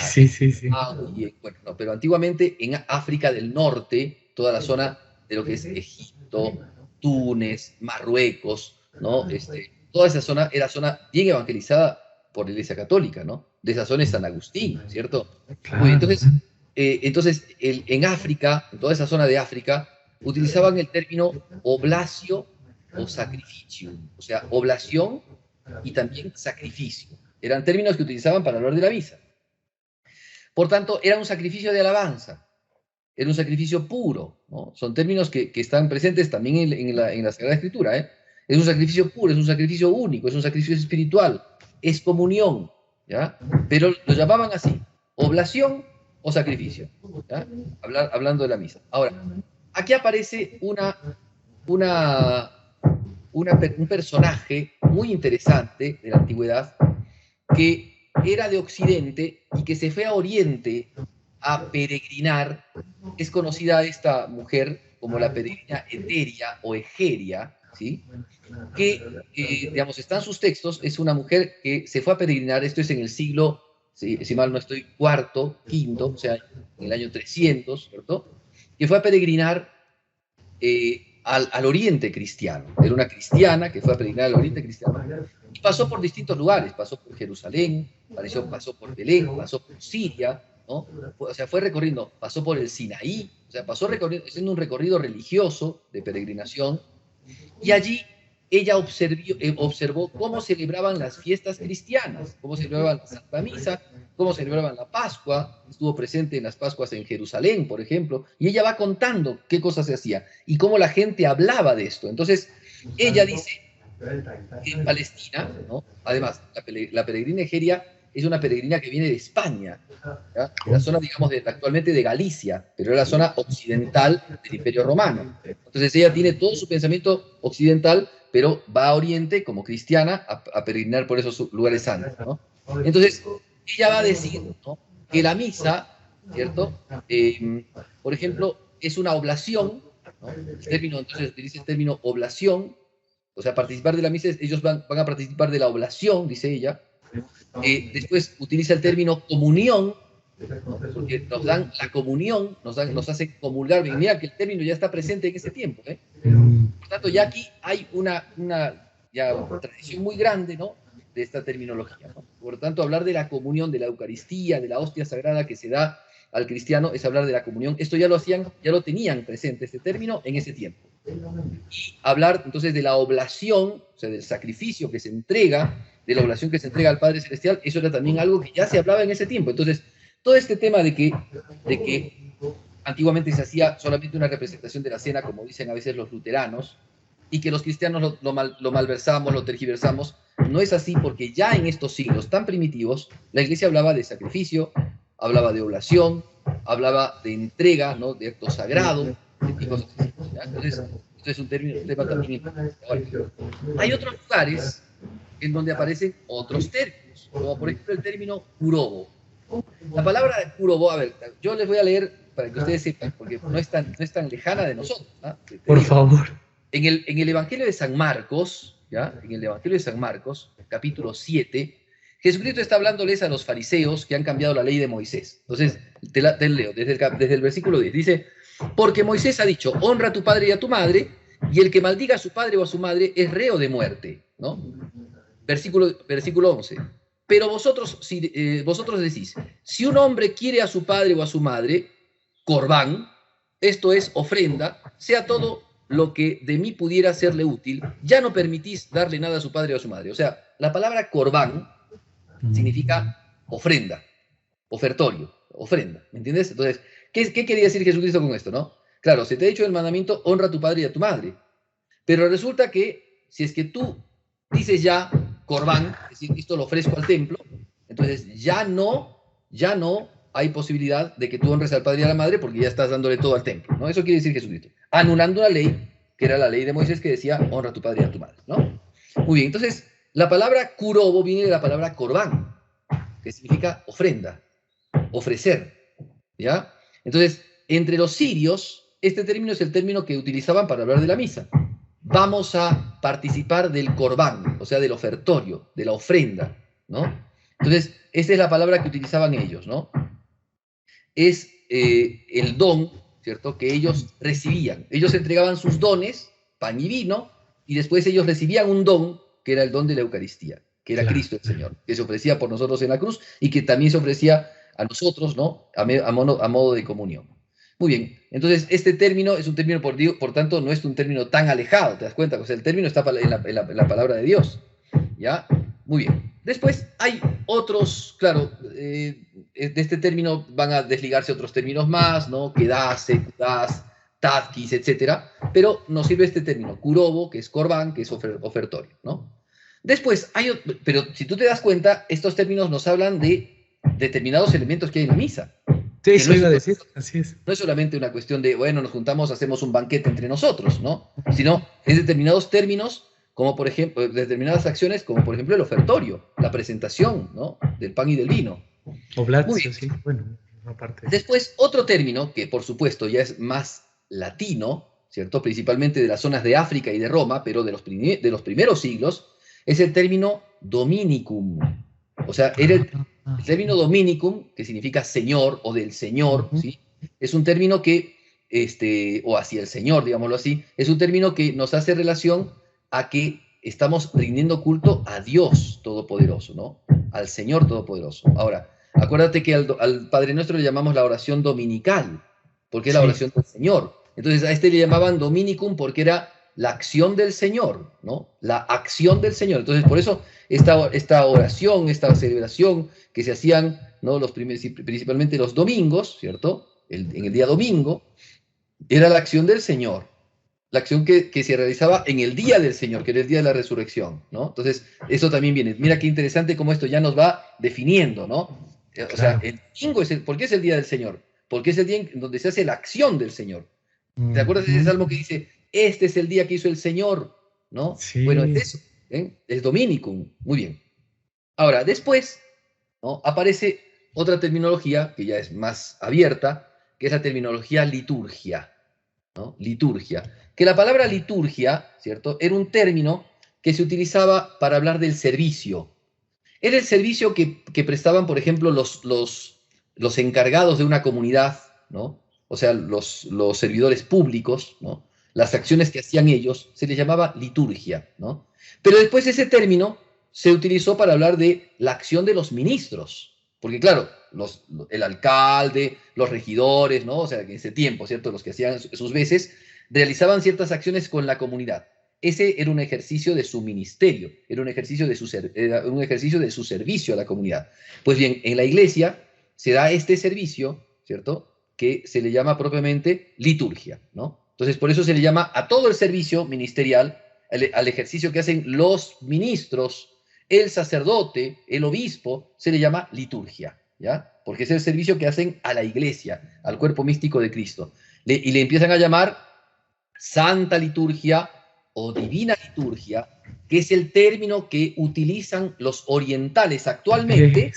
[SPEAKER 2] Bueno, no, pero antiguamente en África del Norte, toda la zona de lo que es Egipto, Túnez, Marruecos, ¿no? Toda esa zona era zona bien evangelizada por la Iglesia Católica, ¿no? De esa zona es San Agustín, ¿cierto?
[SPEAKER 1] Claro.
[SPEAKER 2] Muy bien, entonces en África, en toda esa zona de África, utilizaban el término oblatio o sacrificium, o sea, oblación y también sacrificio. Eran términos que utilizaban para hablar de la misa. Por tanto, era un sacrificio de alabanza, era un sacrificio puro, ¿no? Son términos que están presentes también en la Sagrada Escritura, ¿eh? Es un sacrificio puro, es un sacrificio único, es un sacrificio espiritual, es comunión, ¿ya? Pero lo llamaban así, oblación o sacrificio, ¿ya? Hablando de la misa. Ahora, aquí aparece un personaje muy interesante de la antigüedad que era de Occidente y que se fue a Oriente a peregrinar. Es conocida esta mujer como la peregrina Eteria o Egeria, ¿sí? Que, digamos, están sus textos, es una mujer que se fue a peregrinar, esto es en el siglo, si mal no estoy, cuarto, quinto, o sea, en el año 300, ¿cierto? Que fue a peregrinar al oriente cristiano. Era una cristiana que fue a peregrinar al oriente cristiano. Y pasó por distintos lugares, pasó por Jerusalén, pasó por Belén, pasó por Siria, ¿no? O sea, fue recorriendo, pasó por el Sinaí, o sea, pasó haciendo un recorrido religioso de peregrinación, y allí ella observó cómo celebraban las fiestas cristianas, cómo celebraban la Santa Misa, cómo celebraban la Pascua. Estuvo presente en las Pascuas en Jerusalén, por ejemplo, y ella va contando qué cosas se hacía y cómo la gente hablaba de esto. Entonces, ella dice que en Palestina, ¿no? Además, la peregrina Egeria es una peregrina que viene de España, ¿ya? De la zona, digamos, actualmente de Galicia, pero era la zona occidental del Imperio Romano. Entonces ella tiene todo su pensamiento occidental, pero va a Oriente como cristiana a peregrinar por esos lugares santos, ¿no? Entonces ella va a decir, ¿no?, que la misa, ¿cierto? Por ejemplo, es una oblación, ¿no? Entonces utiliza el término oblación, o sea, participar de la misa, ellos van a participar de la oblación, dice ella. Después utiliza el término comunión, ¿no?, porque nos dan la comunión, nos hacen comulgar. Mira que el término ya está presente en ese tiempo, ¿eh? Por tanto, ya aquí hay una tradición muy grande, ¿no?, de esta terminología, ¿no? Por tanto, hablar de la comunión, de la Eucaristía, de la hostia sagrada que se da al cristiano, es hablar de la comunión. Esto ya lo tenían presente, este término, en ese tiempo. Y hablar entonces de la oblación, o sea, del sacrificio que se entrega, de la oblación que se entrega al Padre Celestial, eso era también algo que ya se hablaba en ese tiempo. Entonces, todo este tema de que antiguamente se hacía solamente una representación de la cena, como dicen a veces los luteranos, y que los cristianos lo malversamos, lo tergiversamos, no es así, porque ya en estos siglos tan primitivos, la Iglesia hablaba de sacrificio, hablaba de oblación, hablaba de entrega, ¿no?, de acto sagrado, y cosas así, ¿ya? Entonces, esto es un tema también importante. Ahora, hay otros lugares en donde aparecen otros términos, como por ejemplo el término kurobo. La palabra kurobo, a ver, yo les voy a leer para que ustedes sepan, porque no es tan lejana de nosotros, ¿no?
[SPEAKER 1] Por favor.
[SPEAKER 2] En el Evangelio de San Marcos, ¿ya? En el Evangelio de San Marcos, capítulo 7, Jesucristo está hablándoles a los fariseos que han cambiado la ley de Moisés. Entonces, te leo desde el versículo 10. Dice: porque Moisés ha dicho, honra a tu padre y a tu madre, y el que maldiga a su padre o a su madre es reo de muerte, ¿no? versículo 11. Pero vosotros, vosotros decís, si un hombre quiere a su padre o a su madre, corbán, esto es ofrenda, sea todo lo que de mí pudiera serle útil, ya no permitís darle nada a su padre o a su madre. O sea, la palabra corbán significa ofrenda, ofertorio, ofrenda, ¿me entiendes? Entonces, ¿qué quería decir Jesucristo con esto, no? Claro, se te ha dicho el mandamiento, honra a tu padre y a tu madre, pero resulta que si es que tú dices ya corbán, es decir, esto lo ofrezco al templo, entonces ya no hay posibilidad de que tú honres al padre y a la madre porque ya estás dándole todo al templo, ¿no? Eso quiere decir Jesucristo, anulando la ley, que era la ley de Moisés que decía, honra a tu padre y a tu madre, ¿no? Muy bien, entonces, la palabra kurobo viene de la palabra corbán, que significa ofrenda, ofrecer, ¿ya? Entonces, entre los sirios, este término es el término que utilizaban para hablar de la misa. Vamos a participar del corbán, o sea, del ofertorio, de la ofrenda, ¿no? Entonces, esta es la palabra que utilizaban ellos, ¿no? Es el don, ¿cierto?, que ellos recibían. Ellos entregaban sus dones, pan y vino, y después ellos recibían un don, que era el don de la Eucaristía, que era Cristo el Señor, que se ofrecía por nosotros en la cruz y que también se ofrecía a nosotros, ¿no?, a modo de comunión. Muy bien, entonces este término es un término, por tanto, no es un término tan alejado, ¿te das cuenta? O sea, el término está en la palabra de Dios, ¿ya? Muy bien. Después hay otros, claro, de este término van a desligarse otros términos más, ¿no? Kedase, kudas, tadkis, etcétera, pero nos sirve este término, kurobo, que es corbán, que es ofertorio, ¿no? Después pero si tú te das cuenta, estos términos nos hablan de determinados elementos que hay en la misa.
[SPEAKER 1] Sí, eso iba a decir, así es.
[SPEAKER 2] No es solamente una cuestión de, bueno, nos juntamos, hacemos un banquete entre nosotros, ¿no? Sino es determinados términos, como por ejemplo, determinadas acciones, como por ejemplo el ofertorio, la presentación, ¿no?, del pan y del vino.
[SPEAKER 1] Oblatio, sí, bueno, aparte.
[SPEAKER 2] Después, otro término, que por supuesto ya es más latino, ¿cierto?, principalmente de las zonas de África y de Roma, pero de los primeros siglos, es el término dominicum. O sea, era el término dominicum, que significa señor o del señor, ¿sí? Es un término que, o hacia el señor, digámoslo así, es un término que nos hace relación a que estamos rindiendo culto a Dios Todopoderoso, ¿no? Al Señor Todopoderoso. Ahora, acuérdate que al Padre Nuestro le llamamos la oración dominical, porque es la oración del Señor. Entonces a este le llamaban dominicum porque era la acción del Señor, ¿no? La acción del Señor. Entonces, por eso esta oración, esta celebración que se hacían, ¿no?, principalmente los domingos, ¿cierto? En el día domingo, era la acción del Señor. La acción que se realizaba en el día del Señor, que era el día de la resurrección, ¿no? Entonces, eso también viene. Mira qué interesante cómo esto ya nos va definiendo, ¿no? O sea, el domingo ¿por qué es el día del Señor? Porque es el día en donde se hace la acción del Señor. ¿Te acuerdas de ese salmo que dice, este es el día que hizo el Señor, ¿no?
[SPEAKER 1] Sí.
[SPEAKER 2] Bueno, es eso, ¿eh? Es Dominicum. Muy bien. Ahora, después, ¿no?, aparece otra terminología que ya es más abierta, que es la terminología liturgia, ¿no? Liturgia. Que la palabra liturgia, ¿cierto?, era un término que se utilizaba para hablar del servicio. Era el servicio que prestaban, por ejemplo, los encargados de una comunidad, ¿no? O sea, los servidores públicos, ¿no? Las acciones que hacían ellos, se les llamaba liturgia, ¿no? Pero después ese término se utilizó para hablar de la acción de los ministros, porque claro, el alcalde, los regidores, ¿no? O sea, en ese tiempo, ¿cierto?, los que hacían sus veces, realizaban ciertas acciones con la comunidad. Ese era un ejercicio de su ministerio, era un ejercicio de su servicio a la comunidad. Pues bien, en la iglesia se da este servicio, ¿cierto?, que se le llama propiamente liturgia, ¿no? Entonces, por eso se le llama a todo el servicio ministerial, al ejercicio que hacen los ministros, el sacerdote, el obispo, se le llama liturgia, ¿ya? Porque es el servicio que hacen a la iglesia, al cuerpo místico de Cristo. Y le empiezan a llamar santa liturgia o divina liturgia, que es el término que utilizan los orientales actualmente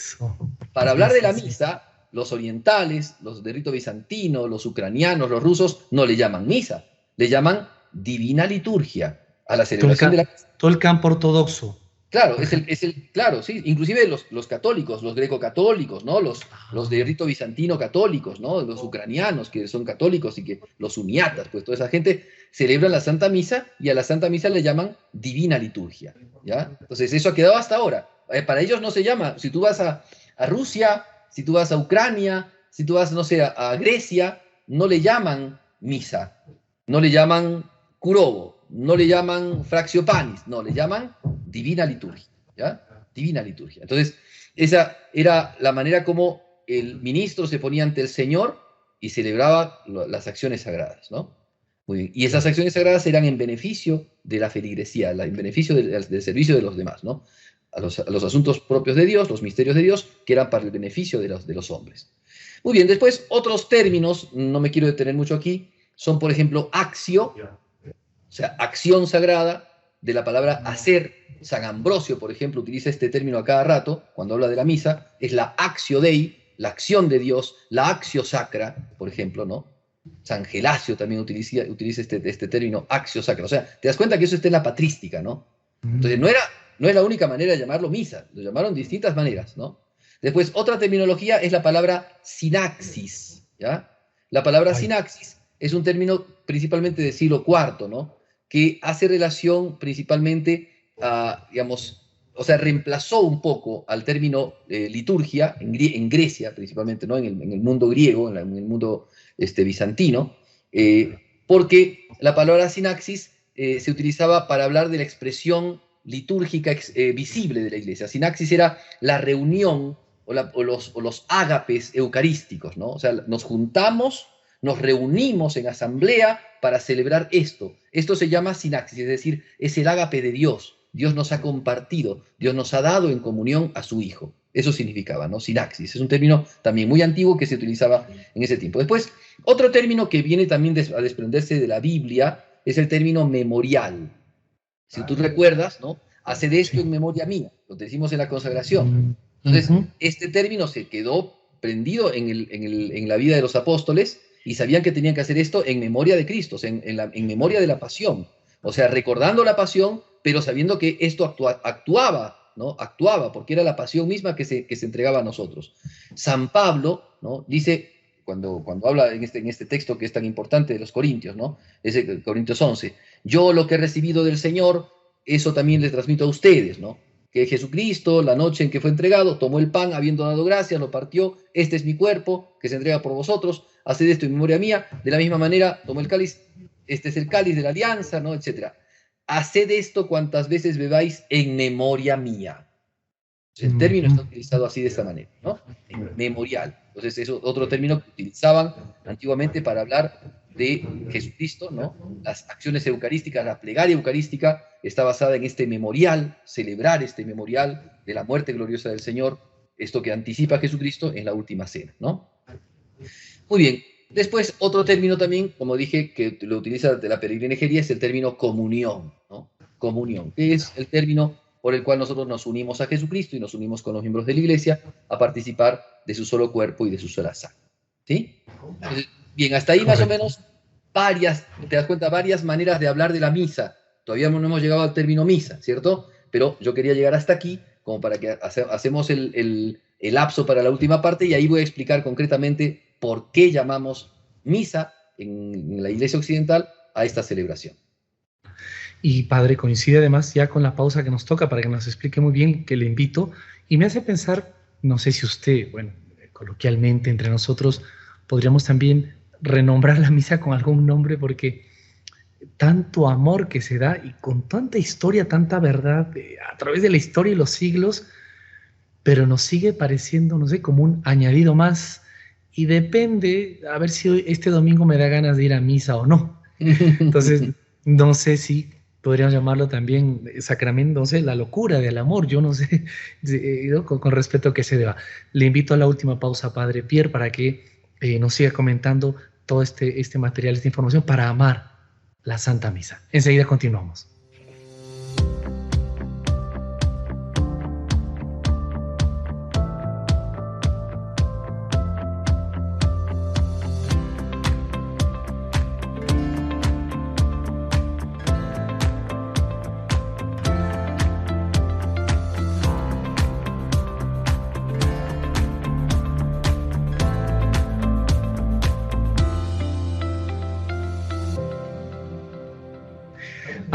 [SPEAKER 2] para hablar de la misa. Los orientales, los de rito bizantino, los ucranianos, los rusos, no le llaman misa, le llaman divina liturgia a la celebración de la misa.
[SPEAKER 1] Todo el campo ortodoxo.
[SPEAKER 2] Claro,
[SPEAKER 1] Por ejemplo.
[SPEAKER 2] claro, sí, inclusive los católicos, los greco-católicos, ¿no? Los de rito bizantino católicos, ¿no? Los ucranianos que son católicos y que los uniatas, pues toda esa gente celebran la Santa Misa y a la Santa Misa le llaman divina liturgia, ¿ya? Entonces eso ha quedado hasta ahora. Para ellos no se llama, si tú vas a Rusia, si tú vas a Ucrania, si tú vas, no sé, a Grecia, no le llaman misa, no le llaman curobo, no le llaman fractio panis, no, le llaman divina liturgia, ¿ya? Divina liturgia. Entonces, esa era la manera como el ministro se ponía ante el Señor y celebraba las acciones sagradas, ¿no? Muy bien. Y esas acciones sagradas eran en beneficio de la feligresía, en beneficio del servicio de los demás, ¿no? A los asuntos propios de Dios, los misterios de Dios, que eran para el beneficio de los hombres. Muy bien, después otros términos, no me quiero detener mucho aquí, son por ejemplo accio, o sea, acción sagrada, de la palabra hacer. San Ambrosio, por ejemplo, utiliza este término a cada rato cuando habla de la misa, es la actio Dei, la acción de Dios, la actio sacra, por ejemplo, ¿no? San Gelasio también utiliza este término actio sacra. O sea, te das cuenta que eso está en la patrística, ¿no? Entonces, no es la única manera de llamarlo misa, lo llamaron de distintas maneras, ¿no? Después, otra terminología es la palabra sinaxis, ¿ya? La palabra sinaxis es un término principalmente del siglo IV, ¿no? Que hace relación principalmente a, digamos, o sea, reemplazó un poco al término liturgia en Grecia, principalmente, ¿no? En el mundo griego, en el mundo bizantino, porque la palabra sinaxis se utilizaba para hablar de la expresión litúrgica visible de la iglesia. Sinaxis era la reunión o los ágapes eucarísticos, ¿no? O sea, nos juntamos, nos reunimos en asamblea para celebrar esto. Esto se llama sinaxis, es decir, es el ágape de Dios. Dios nos ha compartido, Dios nos ha dado en comunión a su Hijo. Eso significaba, ¿no? Sinaxis. Es un término también muy antiguo que se utilizaba en ese tiempo. Después, otro término que viene también a desprenderse de la Biblia es el término memorial. Si tú recuerdas, ¿no? Haced esto en memoria mía, lo decimos en la consagración. Entonces, este término se quedó prendido en la vida de los apóstoles y sabían que tenían que hacer esto en memoria de Cristo, en memoria de la pasión. O sea, recordando la pasión, pero sabiendo que esto actuaba, ¿no? Actuaba, porque era la pasión misma que se entregaba a nosotros. San Pablo, ¿no? Dice, cuando habla en este texto que es tan importante de los Corintios, ¿no? Es Corintios 11, yo lo que he recibido del Señor, eso también les transmito a ustedes, ¿no? Que Jesucristo, la noche en que fue entregado, tomó el pan, habiendo dado gracias, lo partió, este es mi cuerpo, que se entrega por vosotros, haced esto en memoria mía. De la misma manera, tomó el cáliz, este es el cáliz de la alianza, ¿no? Etcétera. Haced esto cuantas veces bebáis en memoria mía. El término está utilizado así de esta manera, ¿no? Memorial. Entonces, es otro término que utilizaban antiguamente para hablar de Jesucristo, ¿no? Las acciones eucarísticas, la plegaria eucarística está basada en este memorial, celebrar este memorial de la muerte gloriosa del Señor, esto que anticipa a Jesucristo en la última cena, ¿no? Muy bien. Después, otro término también, como dije, que lo utiliza de la peregrinajería, es el término comunión, ¿no? Comunión, que es el término por el cual nosotros nos unimos a Jesucristo y nos unimos con los miembros de la iglesia a participar de su solo cuerpo y de su sola sangre. ¿Sí? Entonces, bien, hasta ahí más o menos te das cuenta, varias maneras de hablar de la misa. Todavía no hemos llegado al término misa, ¿cierto? Pero yo quería llegar hasta aquí, como para que hacemos el lapso para la última parte, y ahí voy a explicar concretamente por qué llamamos misa en la iglesia occidental a esta celebración.
[SPEAKER 1] Y padre, coincide además ya con la pausa que nos toca para que nos explique muy bien, que le invito, y me hace pensar, no sé si usted, bueno, coloquialmente entre nosotros, podríamos también renombrar la misa con algún nombre, porque tanto amor que se da y con tanta historia, tanta verdad, a través de la historia y los siglos, pero nos sigue pareciendo, no sé, como un añadido más, y depende, a ver si este domingo me da ganas de ir a misa o no. Entonces, no sé si podríamos llamarlo también sacramento, no sé, la locura del amor, yo no sé, con respeto a qué se deba. Le invito a la última pausa, Padre Pierre, para que nos siga comentando todo este material, esta información para amar la Santa Misa. Enseguida continuamos.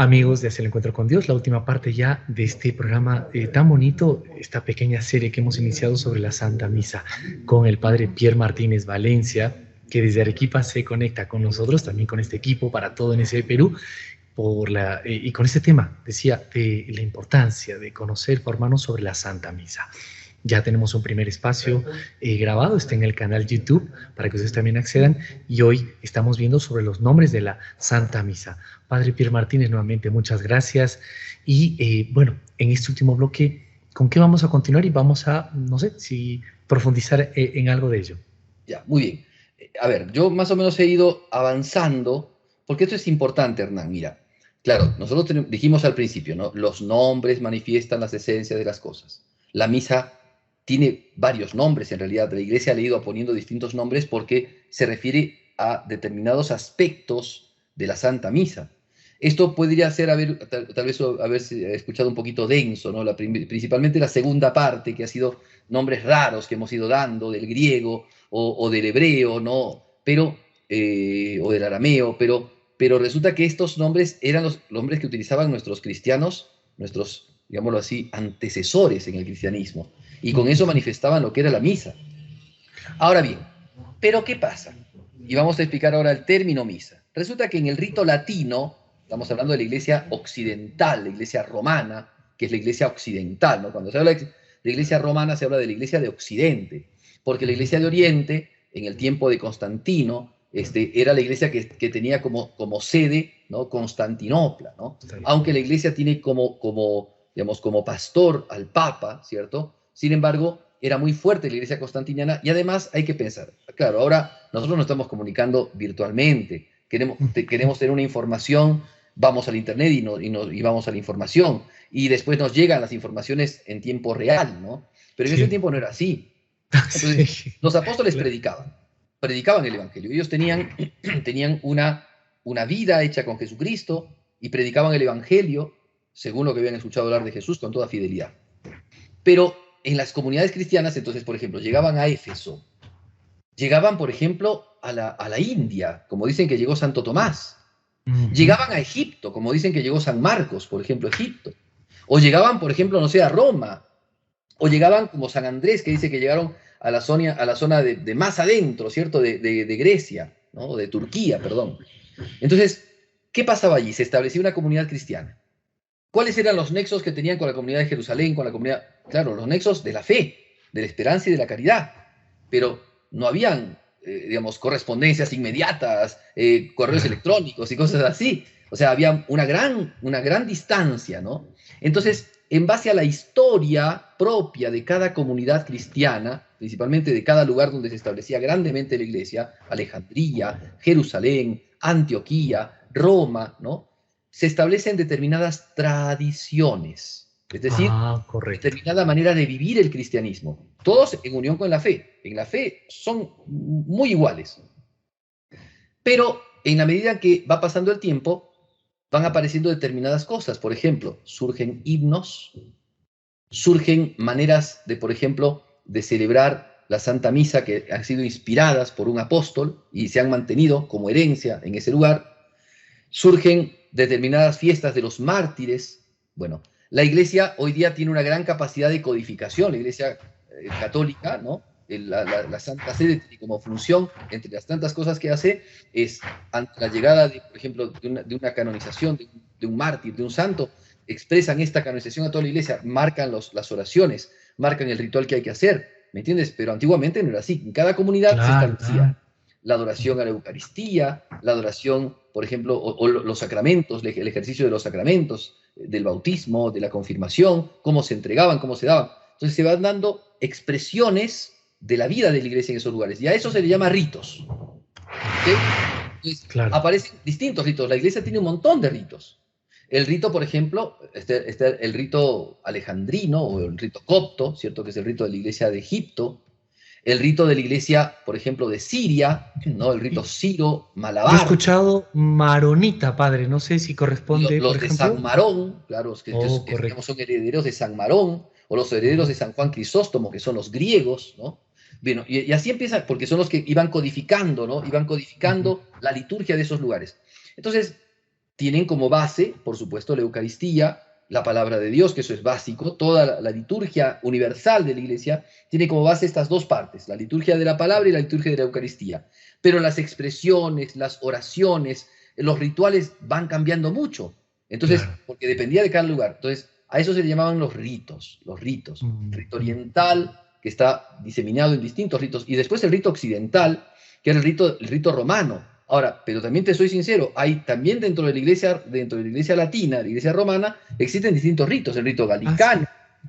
[SPEAKER 1] Amigos de Hacia el Encuentro con Dios, la última parte ya de este programa tan bonito, esta pequeña serie que hemos iniciado sobre la Santa Misa con el Padre Pierre Martínez Valencia, que desde Arequipa se conecta con nosotros, también con este equipo para todo NSE Perú, y con este tema, decía, de la importancia de conocer, formarnos sobre la Santa Misa. Ya tenemos un primer espacio grabado, está en el canal YouTube para que ustedes también accedan, y hoy estamos viendo sobre los nombres de la Santa Misa. Padre Pierre Martínez, nuevamente muchas gracias. Y bueno, en este último bloque, ¿con qué vamos a continuar? Y vamos a, no sé, si profundizar en algo de ello.
[SPEAKER 2] Ya, muy bien. A ver, yo más o menos he ido avanzando, porque esto es importante, Hernán. Mira, claro, nosotros dijimos al principio, ¿no? Los nombres manifiestan las esencias de las cosas. La misa tiene varios nombres, en realidad. La Iglesia ha ido poniendo distintos nombres porque se refiere a determinados aspectos de la Santa Misa. Esto podría ser, tal vez haberse escuchado un poquito denso, ¿no? Principalmente la segunda parte, que ha sido nombres raros que hemos ido dando, del griego o del hebreo, ¿no? Pero, o del arameo, pero resulta que estos nombres eran los nombres que utilizaban nuestros cristianos, nuestros, digámoslo así, antecesores en el cristianismo. Y con eso manifestaban lo que era la misa. Ahora bien, ¿pero qué pasa? Y vamos a explicar ahora el término misa. Resulta que en el rito latino, estamos hablando de la iglesia occidental, la iglesia romana, que es la iglesia occidental, ¿no? Cuando se habla de la iglesia romana, se habla de la iglesia de Occidente, porque la iglesia de Oriente, en el tiempo de Constantino, era la iglesia que tenía como sede, ¿no? Constantinopla, ¿no? Aunque la iglesia tiene digamos, como pastor al Papa, ¿cierto? Sin embargo, era muy fuerte la iglesia constantiniana, y además hay que pensar, claro, ahora nosotros nos estamos comunicando virtualmente, queremos tener una información, vamos al internet y vamos a la información, y después nos llegan las informaciones en tiempo real, ¿no? Pero en ese tiempo no era así. Entonces, los apóstoles predicaban el evangelio. Ellos tenían una vida hecha con Jesucristo y predicaban el evangelio según lo que habían escuchado hablar de Jesús con toda fidelidad. Pero en las comunidades cristianas, entonces, por ejemplo, llegaban a Éfeso, llegaban, por ejemplo, a la India, como dicen que llegó Santo Tomás, llegaban a Egipto, como dicen que llegó San Marcos, por ejemplo, Egipto, o llegaban, por ejemplo, no sé, a Roma, o llegaban como San Andrés, que dice que llegaron a la zona de más adentro, ¿cierto?, de Grecia, ¿no?, de Turquía, perdón. Entonces, ¿qué pasaba allí? Se establecía una comunidad cristiana. ¿Cuáles eran los nexos que tenían con la comunidad de Jerusalén, con la comunidad? Claro, los nexos de la fe, de la esperanza y de la caridad. Pero no habían, digamos, correspondencias inmediatas, correos electrónicos y cosas así. O sea, había una gran distancia, ¿no? Entonces, en base a la historia propia de cada comunidad cristiana, principalmente de cada lugar donde se establecía grandemente la iglesia, Alejandría, Jerusalén, Antioquía, Roma, ¿no?, se establecen determinadas tradiciones, es decir, determinada manera de vivir el cristianismo, todos en unión con la fe. En la fe son muy iguales, pero en la medida que va pasando el tiempo, van apareciendo determinadas cosas. Por ejemplo, surgen himnos, surgen maneras de, por ejemplo, de celebrar la Santa Misa que han sido inspiradas por un apóstol y se han mantenido como herencia en ese lugar. Surgen determinadas fiestas de los mártires. Bueno, la iglesia hoy día tiene una gran capacidad de codificación, la iglesia católica, ¿no? La Santa Sede tiene como función, entre las tantas cosas que hace, es ante la llegada, por ejemplo, de una canonización, de un mártir, de un santo, expresan esta canonización a toda la iglesia, marcan las oraciones, marcan el ritual que hay que hacer, ¿me entiendes? Pero antiguamente no era así. En cada comunidad se establecía la adoración a la Eucaristía, la adoración, por ejemplo, o los sacramentos, el ejercicio de los sacramentos, del bautismo, de la confirmación, cómo se entregaban, cómo se daban. Entonces se van dando expresiones de la vida de la iglesia en esos lugares, y a eso se le llama ritos. ¿Okay? Entonces, aparecen distintos ritos. La iglesia tiene un montón de ritos. El rito, por ejemplo, está el rito alejandrino o el rito copto, ¿cierto?, que es el rito de la iglesia de Egipto. El rito de la iglesia, por ejemplo, de Siria, ¿no?, el rito Ciro, Malabar.
[SPEAKER 1] Yo he escuchado maronita, padre, no sé si corresponde,
[SPEAKER 2] los de San Marón, claro, que digamos, son herederos de San Marón, o los herederos de San Juan Crisóstomo, que son los griegos, ¿no? Bueno, y así empieza, porque son los que iban codificando, ¿no? Iban codificando la liturgia de esos lugares. Entonces, tienen como base, por supuesto, la Eucaristía, la palabra de Dios, que eso es básico. Toda la liturgia universal de la Iglesia tiene como base estas dos partes, la liturgia de la palabra y la liturgia de la Eucaristía. Pero las expresiones, las oraciones, los rituales van cambiando mucho. Entonces,
[SPEAKER 1] Claro.
[SPEAKER 2] porque dependía de cada lugar. Entonces, a eso se le llamaban los ritos, los ritos. El rito oriental, que está diseminado en distintos ritos, y después el rito occidental, que era el rito romano. Ahora, pero también te soy sincero, hay también dentro de la iglesia latina, la iglesia romana, existen distintos ritos, el rito
[SPEAKER 1] Ah,
[SPEAKER 2] galicano,
[SPEAKER 1] sí.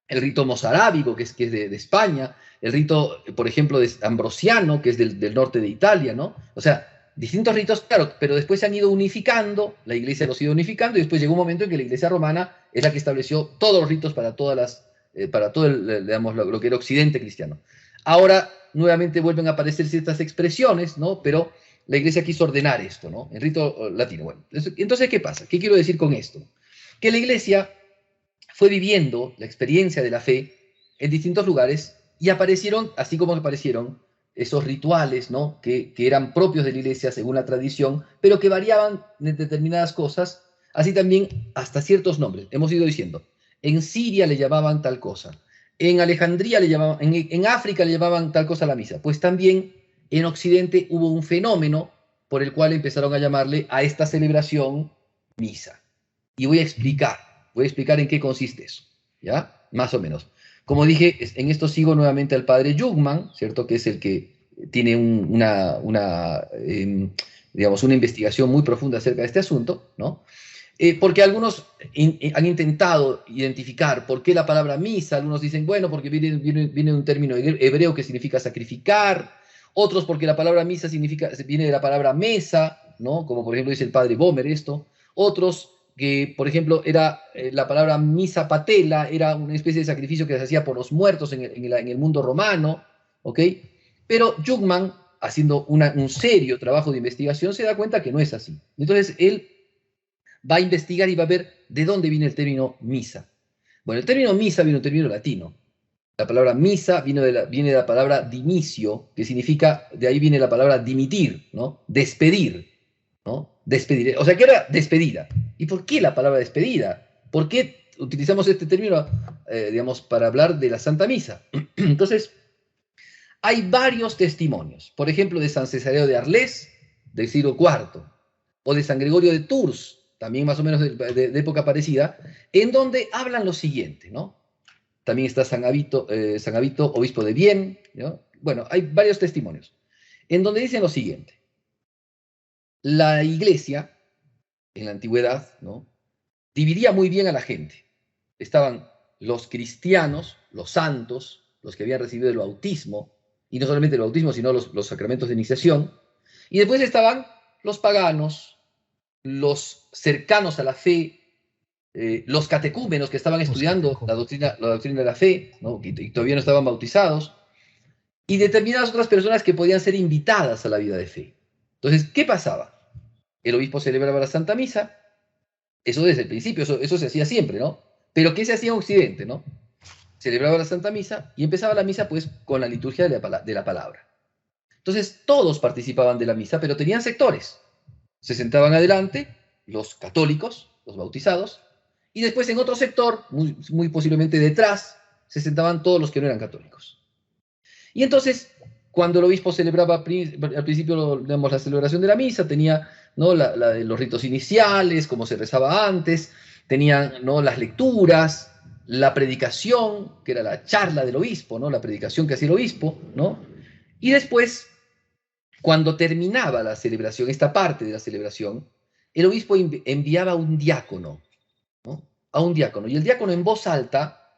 [SPEAKER 2] el rito mozárabico, que es de España, el rito, por ejemplo, de ambrosiano, que es del norte de Italia, ¿no? O sea, distintos ritos, claro, pero después se han ido unificando, la iglesia los ha ido unificando, y después llegó un momento en que la iglesia romana es la que estableció todos los ritos para todas las, para todo digamos, lo que era occidente cristiano. Ahora, nuevamente vuelven a aparecer ciertas expresiones, ¿no? Pero la iglesia quiso ordenar esto, ¿no? El rito latino. Bueno, entonces, ¿qué pasa? ¿Qué quiero decir con esto? Que la iglesia fue viviendo la experiencia de la fe en distintos lugares y aparecieron, así como aparecieron esos rituales, ¿no? Que eran propios de la iglesia según la tradición, pero que variaban en determinadas cosas, así también hasta ciertos nombres. Hemos ido diciendo, en Siria le llamaban tal cosa, en Alejandría le llamaban, en África le llamaban tal cosa a la misa, pues también en Occidente hubo un fenómeno por el cual empezaron a llamarle a esta celebración misa. Y voy a explicar en qué consiste eso, ¿ya? Más o menos. Como dije, en esto sigo nuevamente al padre Jungmann, ¿cierto? Que es el que tiene digamos, una investigación muy profunda acerca de este asunto, ¿no? Porque algunos han intentado identificar por qué la palabra misa, algunos dicen, bueno, porque viene de un término hebreo que significa sacrificar, otros porque la palabra misa viene de la palabra mesa, ¿no? Como por ejemplo dice el padre Bomer esto, otros que, por ejemplo, era la palabra misa patela, era una especie de sacrificio que se hacía por los muertos en el mundo romano, ¿ok? Pero Jungmann, haciendo un serio trabajo de investigación, se da cuenta que no es así. Entonces, él va a investigar y va a ver de dónde viene el término misa. Bueno, el término misa viene de un término latino. La palabra misa viene de la palabra dimicio, que significa, de ahí viene la palabra dimitir, ¿no? Despedir, ¿no? Despedir. O sea, que era despedida. ¿Y por qué la palabra despedida? ¿Por qué utilizamos este término, digamos, para hablar de la Santa Misa? Entonces, hay varios testimonios. Por ejemplo, de San Cesareo de Arles, del siglo IV, o de San Gregorio de Tours, también más o menos de época parecida, en donde hablan lo siguiente, ¿no? También está San Avito, obispo de Vienne, ¿no? Bueno, hay varios testimonios, en donde dicen lo siguiente. La iglesia, en la antigüedad, ¿no? Dividía muy bien a la gente. Estaban los cristianos, los santos, los que habían recibido el bautismo, y no solamente el bautismo, sino los sacramentos de iniciación, y después estaban los paganos, los cercanos a la fe, los catecúmenos que estaban estudiando la doctrina de la fe, ¿no? Y todavía no estaban bautizados, y determinadas otras personas que podían ser invitadas a la vida de fe. Entonces, ¿qué pasaba? El obispo celebraba la Santa Misa, eso desde el principio, eso se hacía siempre, ¿no? Pero ¿qué se hacía en Occidente, no? Celebraba la Santa Misa y empezaba la misa pues con la liturgia de la palabra. Entonces todos participaban de la misa, pero tenían sectores. Se sentaban adelante los católicos, los bautizados, y después en otro sector, muy posiblemente detrás, se sentaban todos los que no eran católicos. Y entonces, cuando el obispo celebraba al principio, digamos, la celebración de la misa, tenía, ¿no? los ritos iniciales, como se rezaba antes, tenían, ¿no? las lecturas, la predicación, que era la charla del obispo, ¿no? La predicación que hacía el obispo, ¿no? Y después, cuando terminaba la celebración, esta parte de la celebración, el obispo enviaba a un diácono, ¿no? A un diácono. Y el diácono en voz alta,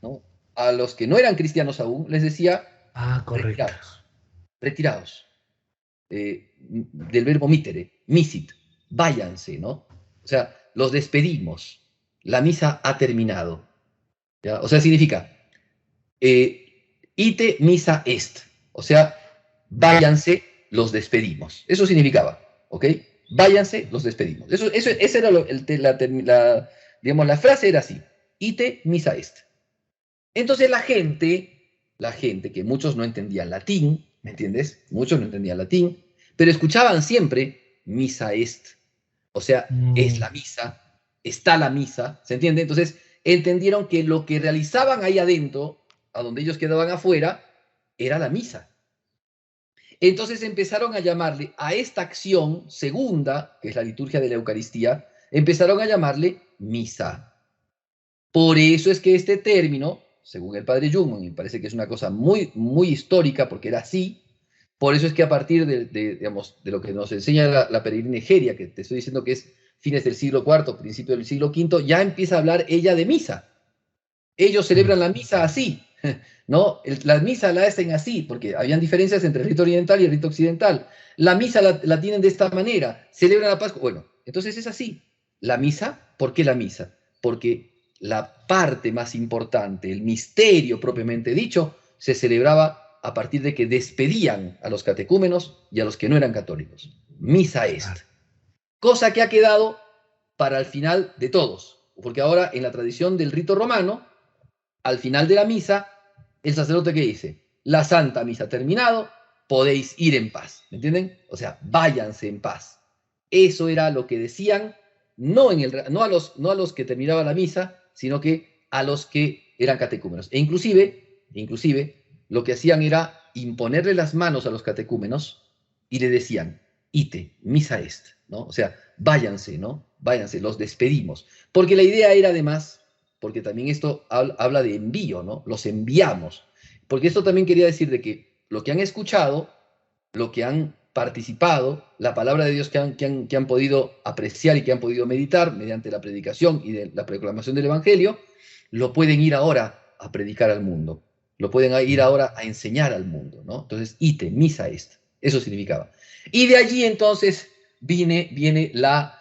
[SPEAKER 2] ¿no? A los que no eran cristianos aún, les decía,
[SPEAKER 1] Ah, correcto.
[SPEAKER 2] retirados, retirados. Del verbo mitere, misit, váyanse, ¿no? O sea, los despedimos. La misa ha terminado. ¿Ya? O sea, significa, ite misa est. O sea, váyanse, los despedimos. Eso significaba, ¿ok? Váyanse, los despedimos. Esa era digamos, la frase era así, ite misa est. Entonces la gente que muchos no entendían latín, ¿me entiendes? Muchos no entendían latín, pero escuchaban siempre misa est. O sea, es la misa, está la misa, ¿se entiende? Entonces entendieron que lo que realizaban ahí adentro, a donde ellos quedaban afuera, era la misa. Entonces empezaron a llamarle a esta acción segunda, que es la liturgia de la Eucaristía, empezaron a llamarle misa. Por eso es que este término, según el padre Jungmann, me parece que es una cosa muy, muy histórica, porque era así, por eso es que a partir digamos, de lo que nos enseña la peregrina Egeria, que te estoy diciendo que es fines del siglo IV, principio del siglo V, ya empieza a hablar ella de misa. Ellos celebran la misa así, ¿no? La misa la hacen así, porque habían diferencias entre el rito oriental y el rito occidental. La misa la tienen de esta manera, celebran la Pascua. Bueno, entonces es así. La misa, ¿por qué la misa? Porque la parte más importante, el misterio propiamente dicho, se celebraba a partir de que despedían a los catecúmenos y a los que no eran católicos. Misa est. Cosa que ha quedado para el final de todos, porque ahora en la tradición del rito romano, al final de la misa, el sacerdote que dice, la Santa Misa terminado, podéis ir en paz, ¿me entienden? O sea, váyanse en paz. Eso era lo que decían, no a los que terminaban la misa, sino que a los que eran catecúmenos. E inclusive, lo que hacían era imponerle las manos a los catecúmenos y le decían, ite, misa est, ¿no? O sea, váyanse, ¿no? Váyanse, los despedimos. Porque la idea era además, porque también esto habla de envío, ¿no? Los enviamos. Porque esto también quería decir de que lo que han escuchado, lo que han participado, la palabra de Dios que han podido apreciar y que han podido meditar mediante la predicación y de la proclamación del Evangelio, lo pueden ir ahora a predicar al mundo. Lo pueden ir ahora a enseñar al mundo, ¿no? Entonces, ite, misa est. Eso significaba. Y de allí entonces viene la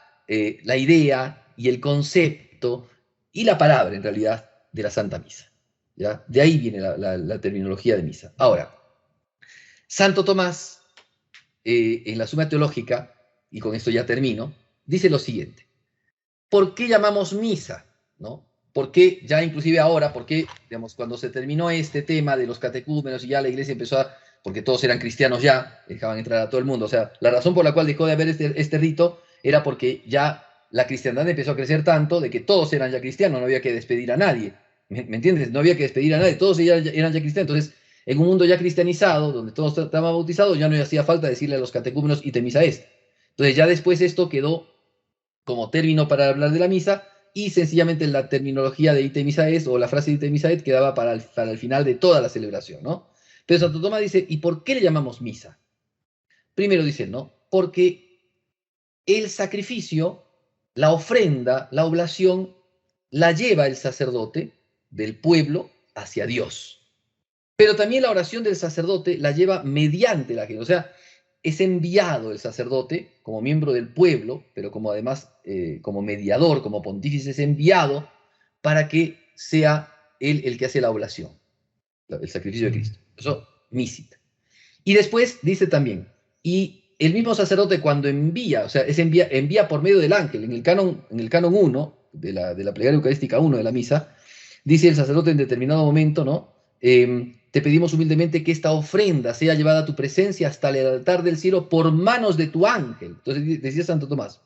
[SPEAKER 2] idea y el concepto y la palabra, en realidad, de la Santa Misa. ¿Ya? De ahí viene la terminología de misa. Ahora, Santo Tomás, en la Suma Teológica, y con esto ya termino, dice lo siguiente. ¿Por qué llamamos misa? ¿No? ¿Por qué ya inclusive ahora, por qué, digamos, cuando se terminó este tema de los catecúmenos y ya la iglesia empezó a, porque todos eran cristianos ya, dejaban entrar a todo el mundo, o sea, la razón por la cual dejó de haber este rito era porque ya la cristiandad empezó a crecer tanto de que todos eran ya cristianos, no había que despedir a nadie, ¿me entiendes? No había que despedir a nadie, todos eran ya cristianos, entonces en un mundo ya cristianizado, donde todos estaban bautizados, ya no hacía falta decirle a los catecúmenos ite misa est. Entonces ya después esto quedó como término para hablar de la misa, y sencillamente la terminología de ite misa est o la frase de ite misa est quedaba para el final de toda la celebración, ¿no? Pero Santo Tomás dice, ¿y por qué le llamamos misa? Primero dice, ¿no? Porque el sacrificio, la ofrenda, la oblación, la lleva el sacerdote del pueblo hacia Dios. Pero también la oración del sacerdote la lleva mediante la gente. O sea, es enviado el sacerdote como miembro del pueblo, pero como además como mediador, como pontífice, es enviado para que sea él el que hace la oblación, el sacrificio de Cristo. Eso, misita. Y después dice también, y el mismo sacerdote cuando envía, o sea, envía por medio del ángel, en el canon 1 de la plegaria eucarística 1 de la misa, dice el sacerdote en determinado momento, ¿no? Te pedimos humildemente que esta ofrenda sea llevada a tu presencia hasta el altar del cielo por manos de tu ángel. Entonces decía Santo Tomás,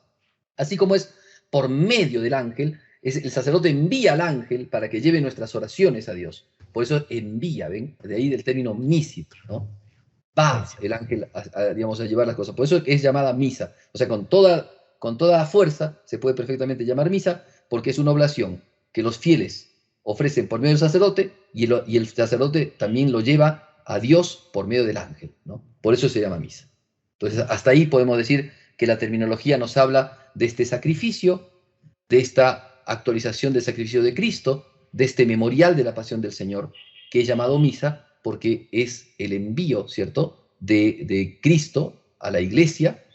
[SPEAKER 2] así como es por medio del ángel, el sacerdote envía al ángel para que lleve nuestras oraciones a Dios. Por eso envía, ¿ven? De ahí del término misit, ¿no? Va el ángel digamos, a llevar las cosas. Por eso es llamada misa. O sea, con toda fuerza se puede perfectamente llamar misa, porque es una oblación que los fieles ofrecen por medio del sacerdote y el sacerdote también lo lleva a Dios por medio del ángel, ¿no? Por eso se llama misa. Entonces, hasta ahí podemos decir que la terminología nos habla de este sacrificio, de esta actualización del sacrificio de Cristo, de este memorial de la pasión del Señor, que es llamado misa porque es el envío, ¿cierto?, de Cristo a la iglesia,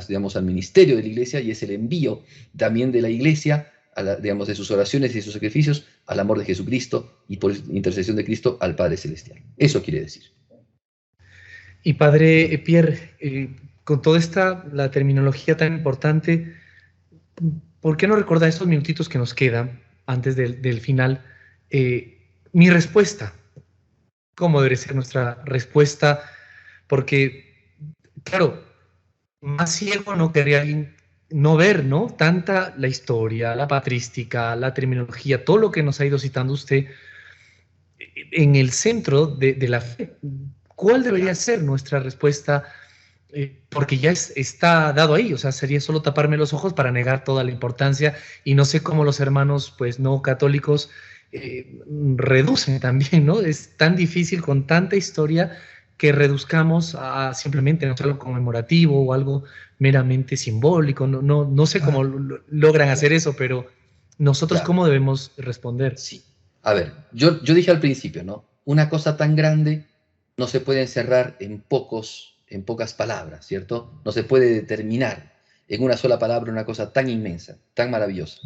[SPEAKER 2] digamos, al ministerio de la iglesia, y es el envío también de la iglesia, digamos, de sus oraciones y de sus sacrificios al amor de Jesucristo y por intercesión de Cristo al Padre Celestial. Eso quiere decir.
[SPEAKER 1] Y Padre Pierre, con toda la terminología tan importante, ¿por qué no recordar estos minutitos que nos quedan antes del final? Mi respuesta, ¿cómo debe ser nuestra respuesta? Porque, claro, más ciego no quedaría alguien no ver, ¿no? Tanta la historia, la patrística, la terminología, todo lo que nos ha ido citando usted en el centro de la fe. ¿Cuál debería ser nuestra respuesta? Porque ya está dado ahí, o sea, sería solo taparme los ojos para negar toda la importancia, y no sé cómo los hermanos, pues, no católicos reducen también, ¿no? Es tan difícil con tanta historia que reduzcamos a simplemente no algo conmemorativo o algo meramente simbólico. No sé cómo logran hacer eso, pero nosotros,
[SPEAKER 2] Ya,
[SPEAKER 1] ¿cómo debemos responder?
[SPEAKER 2] sí. A ver, yo dije al principio, ¿no? Una cosa tan grande no se puede encerrar en pocas palabras, ¿cierto? No se puede determinar en una sola palabra una cosa tan inmensa, tan maravillosa.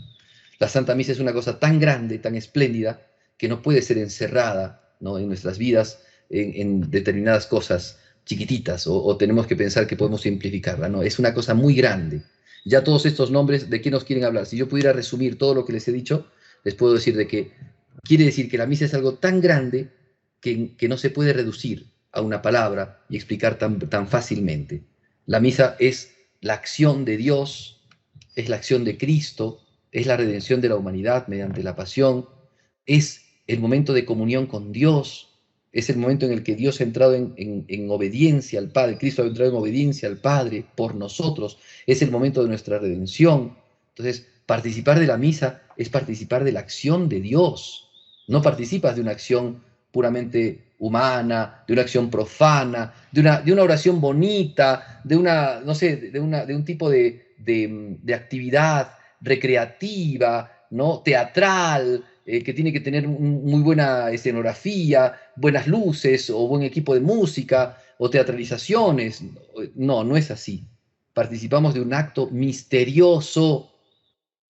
[SPEAKER 2] La Santa Misa es una cosa tan grande, tan espléndida, que no puede ser encerrada, ¿no?, en nuestras vidas en determinadas cosas chiquititas, o tenemos que pensar que podemos simplificarla, ¿no? Es una cosa muy grande. Ya todos estos nombres, ¿de qué nos quieren hablar? Si yo pudiera resumir todo lo que les he dicho, les puedo decir de que quiere decir que la misa es algo tan grande que no se puede reducir a una palabra y explicar tan fácilmente. La misa es la acción de Dios, es la acción de Cristo, es la redención de la humanidad mediante la pasión, es el momento de comunión con Dios, es el momento en el que Dios ha entrado en obediencia al Padre, Cristo ha entrado en obediencia al Padre por nosotros, es el momento de nuestra redención. Entonces, participar de la misa es participar de la acción de Dios. No participas de una acción puramente humana, de una acción profana, de una oración bonita, de una, no sé, de un tipo de actividad recreativa, ¿no?, teatral, que tiene que tener muy buena escenografía, buenas luces o buen equipo de música o teatralizaciones. No, no es así. Participamos de un acto misterioso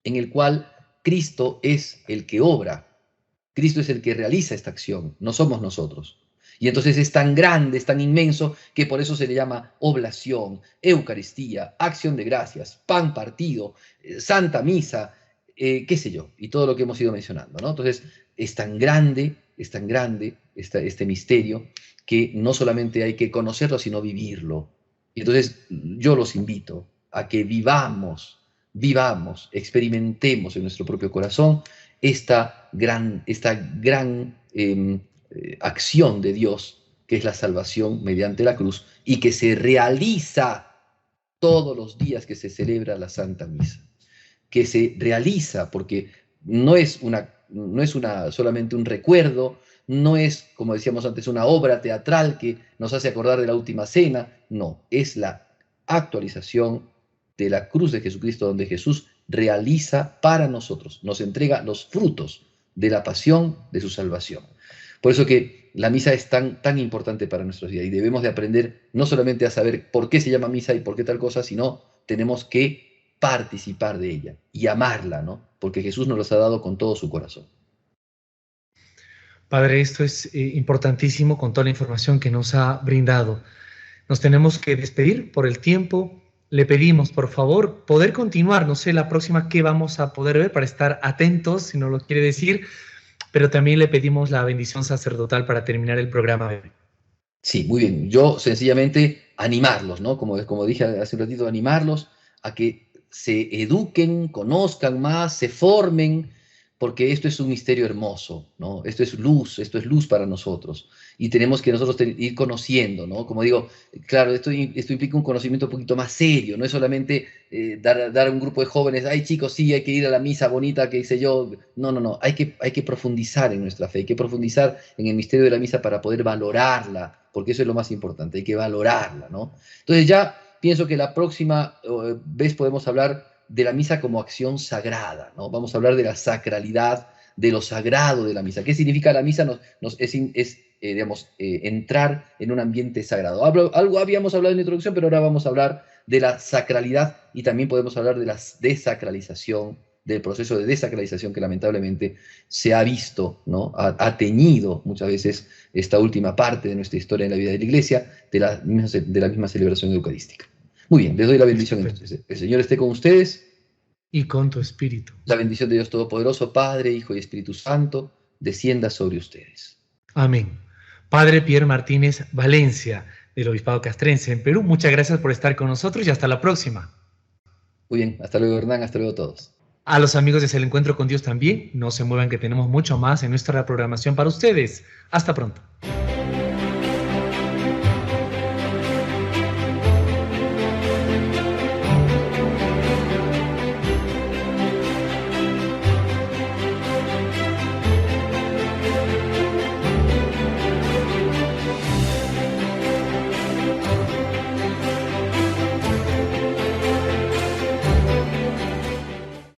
[SPEAKER 2] en el cual Cristo es el que obra, Cristo es el que realiza esta acción, no somos nosotros. Y entonces es tan grande, es tan inmenso, que por eso se le llama oblación, Eucaristía, acción de gracias, pan partido, Santa Misa, qué sé yo, y todo lo que hemos ido mencionando, ¿no? Entonces es tan grande este misterio, que no solamente hay que conocerlo, sino vivirlo. Y entonces yo los invito a que vivamos, experimentemos en nuestro propio corazón esta gran acción de Dios, que es la salvación mediante la cruz, y que se realiza todos los días que se celebra la Santa Misa. Que se realiza porque no es solamente un recuerdo, no es, como decíamos antes, una obra teatral que nos hace acordar de la última cena, no, es la actualización de la cruz de Jesucristo, donde Jesús realiza para nosotros, nos entrega los frutos de la pasión, de su salvación. Por eso que la misa es tan importante para nuestros días, y debemos de aprender no solamente a saber por qué se llama misa y por qué tal cosa, sino tenemos que participar de ella y amarla, ¿no? Porque Jesús nos los ha dado con todo su corazón.
[SPEAKER 1] Padre, esto es importantísimo con toda la información que nos ha brindado. Nos tenemos que despedir por el tiempo. Le pedimos, por favor, poder continuar. No sé la próxima qué vamos a poder ver para estar atentos, si no lo quiere decir, pero también le pedimos la bendición sacerdotal para terminar el programa de hoy.
[SPEAKER 2] Sí, muy bien. Yo sencillamente animarlos, ¿no? Como dije hace un ratito, animarlos a que se eduquen, conozcan más, se formen, porque esto es un misterio hermoso, ¿no? Esto es luz para nosotros. Y tenemos que nosotros ir conociendo, ¿no? Como digo, claro, esto implica un conocimiento un poquito más serio, no es solamente dar a un grupo de jóvenes, ay chicos, sí, hay que ir a la misa bonita, que hice yo. No, no, no, hay que profundizar en nuestra fe, hay que profundizar en el misterio de la misa para poder valorarla, porque eso es lo más importante, hay que valorarla, ¿no? Entonces ya pienso que la próxima vez podemos hablar de la misa como acción sagrada, ¿no? Vamos a hablar de la sacralidad, de lo sagrado de la misa. ¿Qué significa la misa? Entrar en un ambiente sagrado. Algo habíamos hablado en la introducción, pero ahora vamos a hablar de la sacralidad, y también podemos hablar de la desacralización, del proceso de desacralización que lamentablemente se ha visto, ¿no? Ha teñido muchas veces esta última parte de nuestra historia en la vida de la Iglesia, de la misma celebración eucarística. Muy bien, les doy la bendición entonces. El Señor esté con ustedes.
[SPEAKER 1] Y con tu espíritu.
[SPEAKER 2] La bendición de Dios Todopoderoso, Padre, Hijo y Espíritu Santo, descienda sobre ustedes.
[SPEAKER 1] Amén. Padre Pierre Martínez Valencia, del Obispado Castrense en Perú, muchas gracias por estar con nosotros y hasta la próxima.
[SPEAKER 2] Muy bien, hasta luego Hernán, hasta luego a todos.
[SPEAKER 1] A los amigos de El Encuentro con Dios también, no se muevan que tenemos mucho más en nuestra programación para ustedes. Hasta pronto.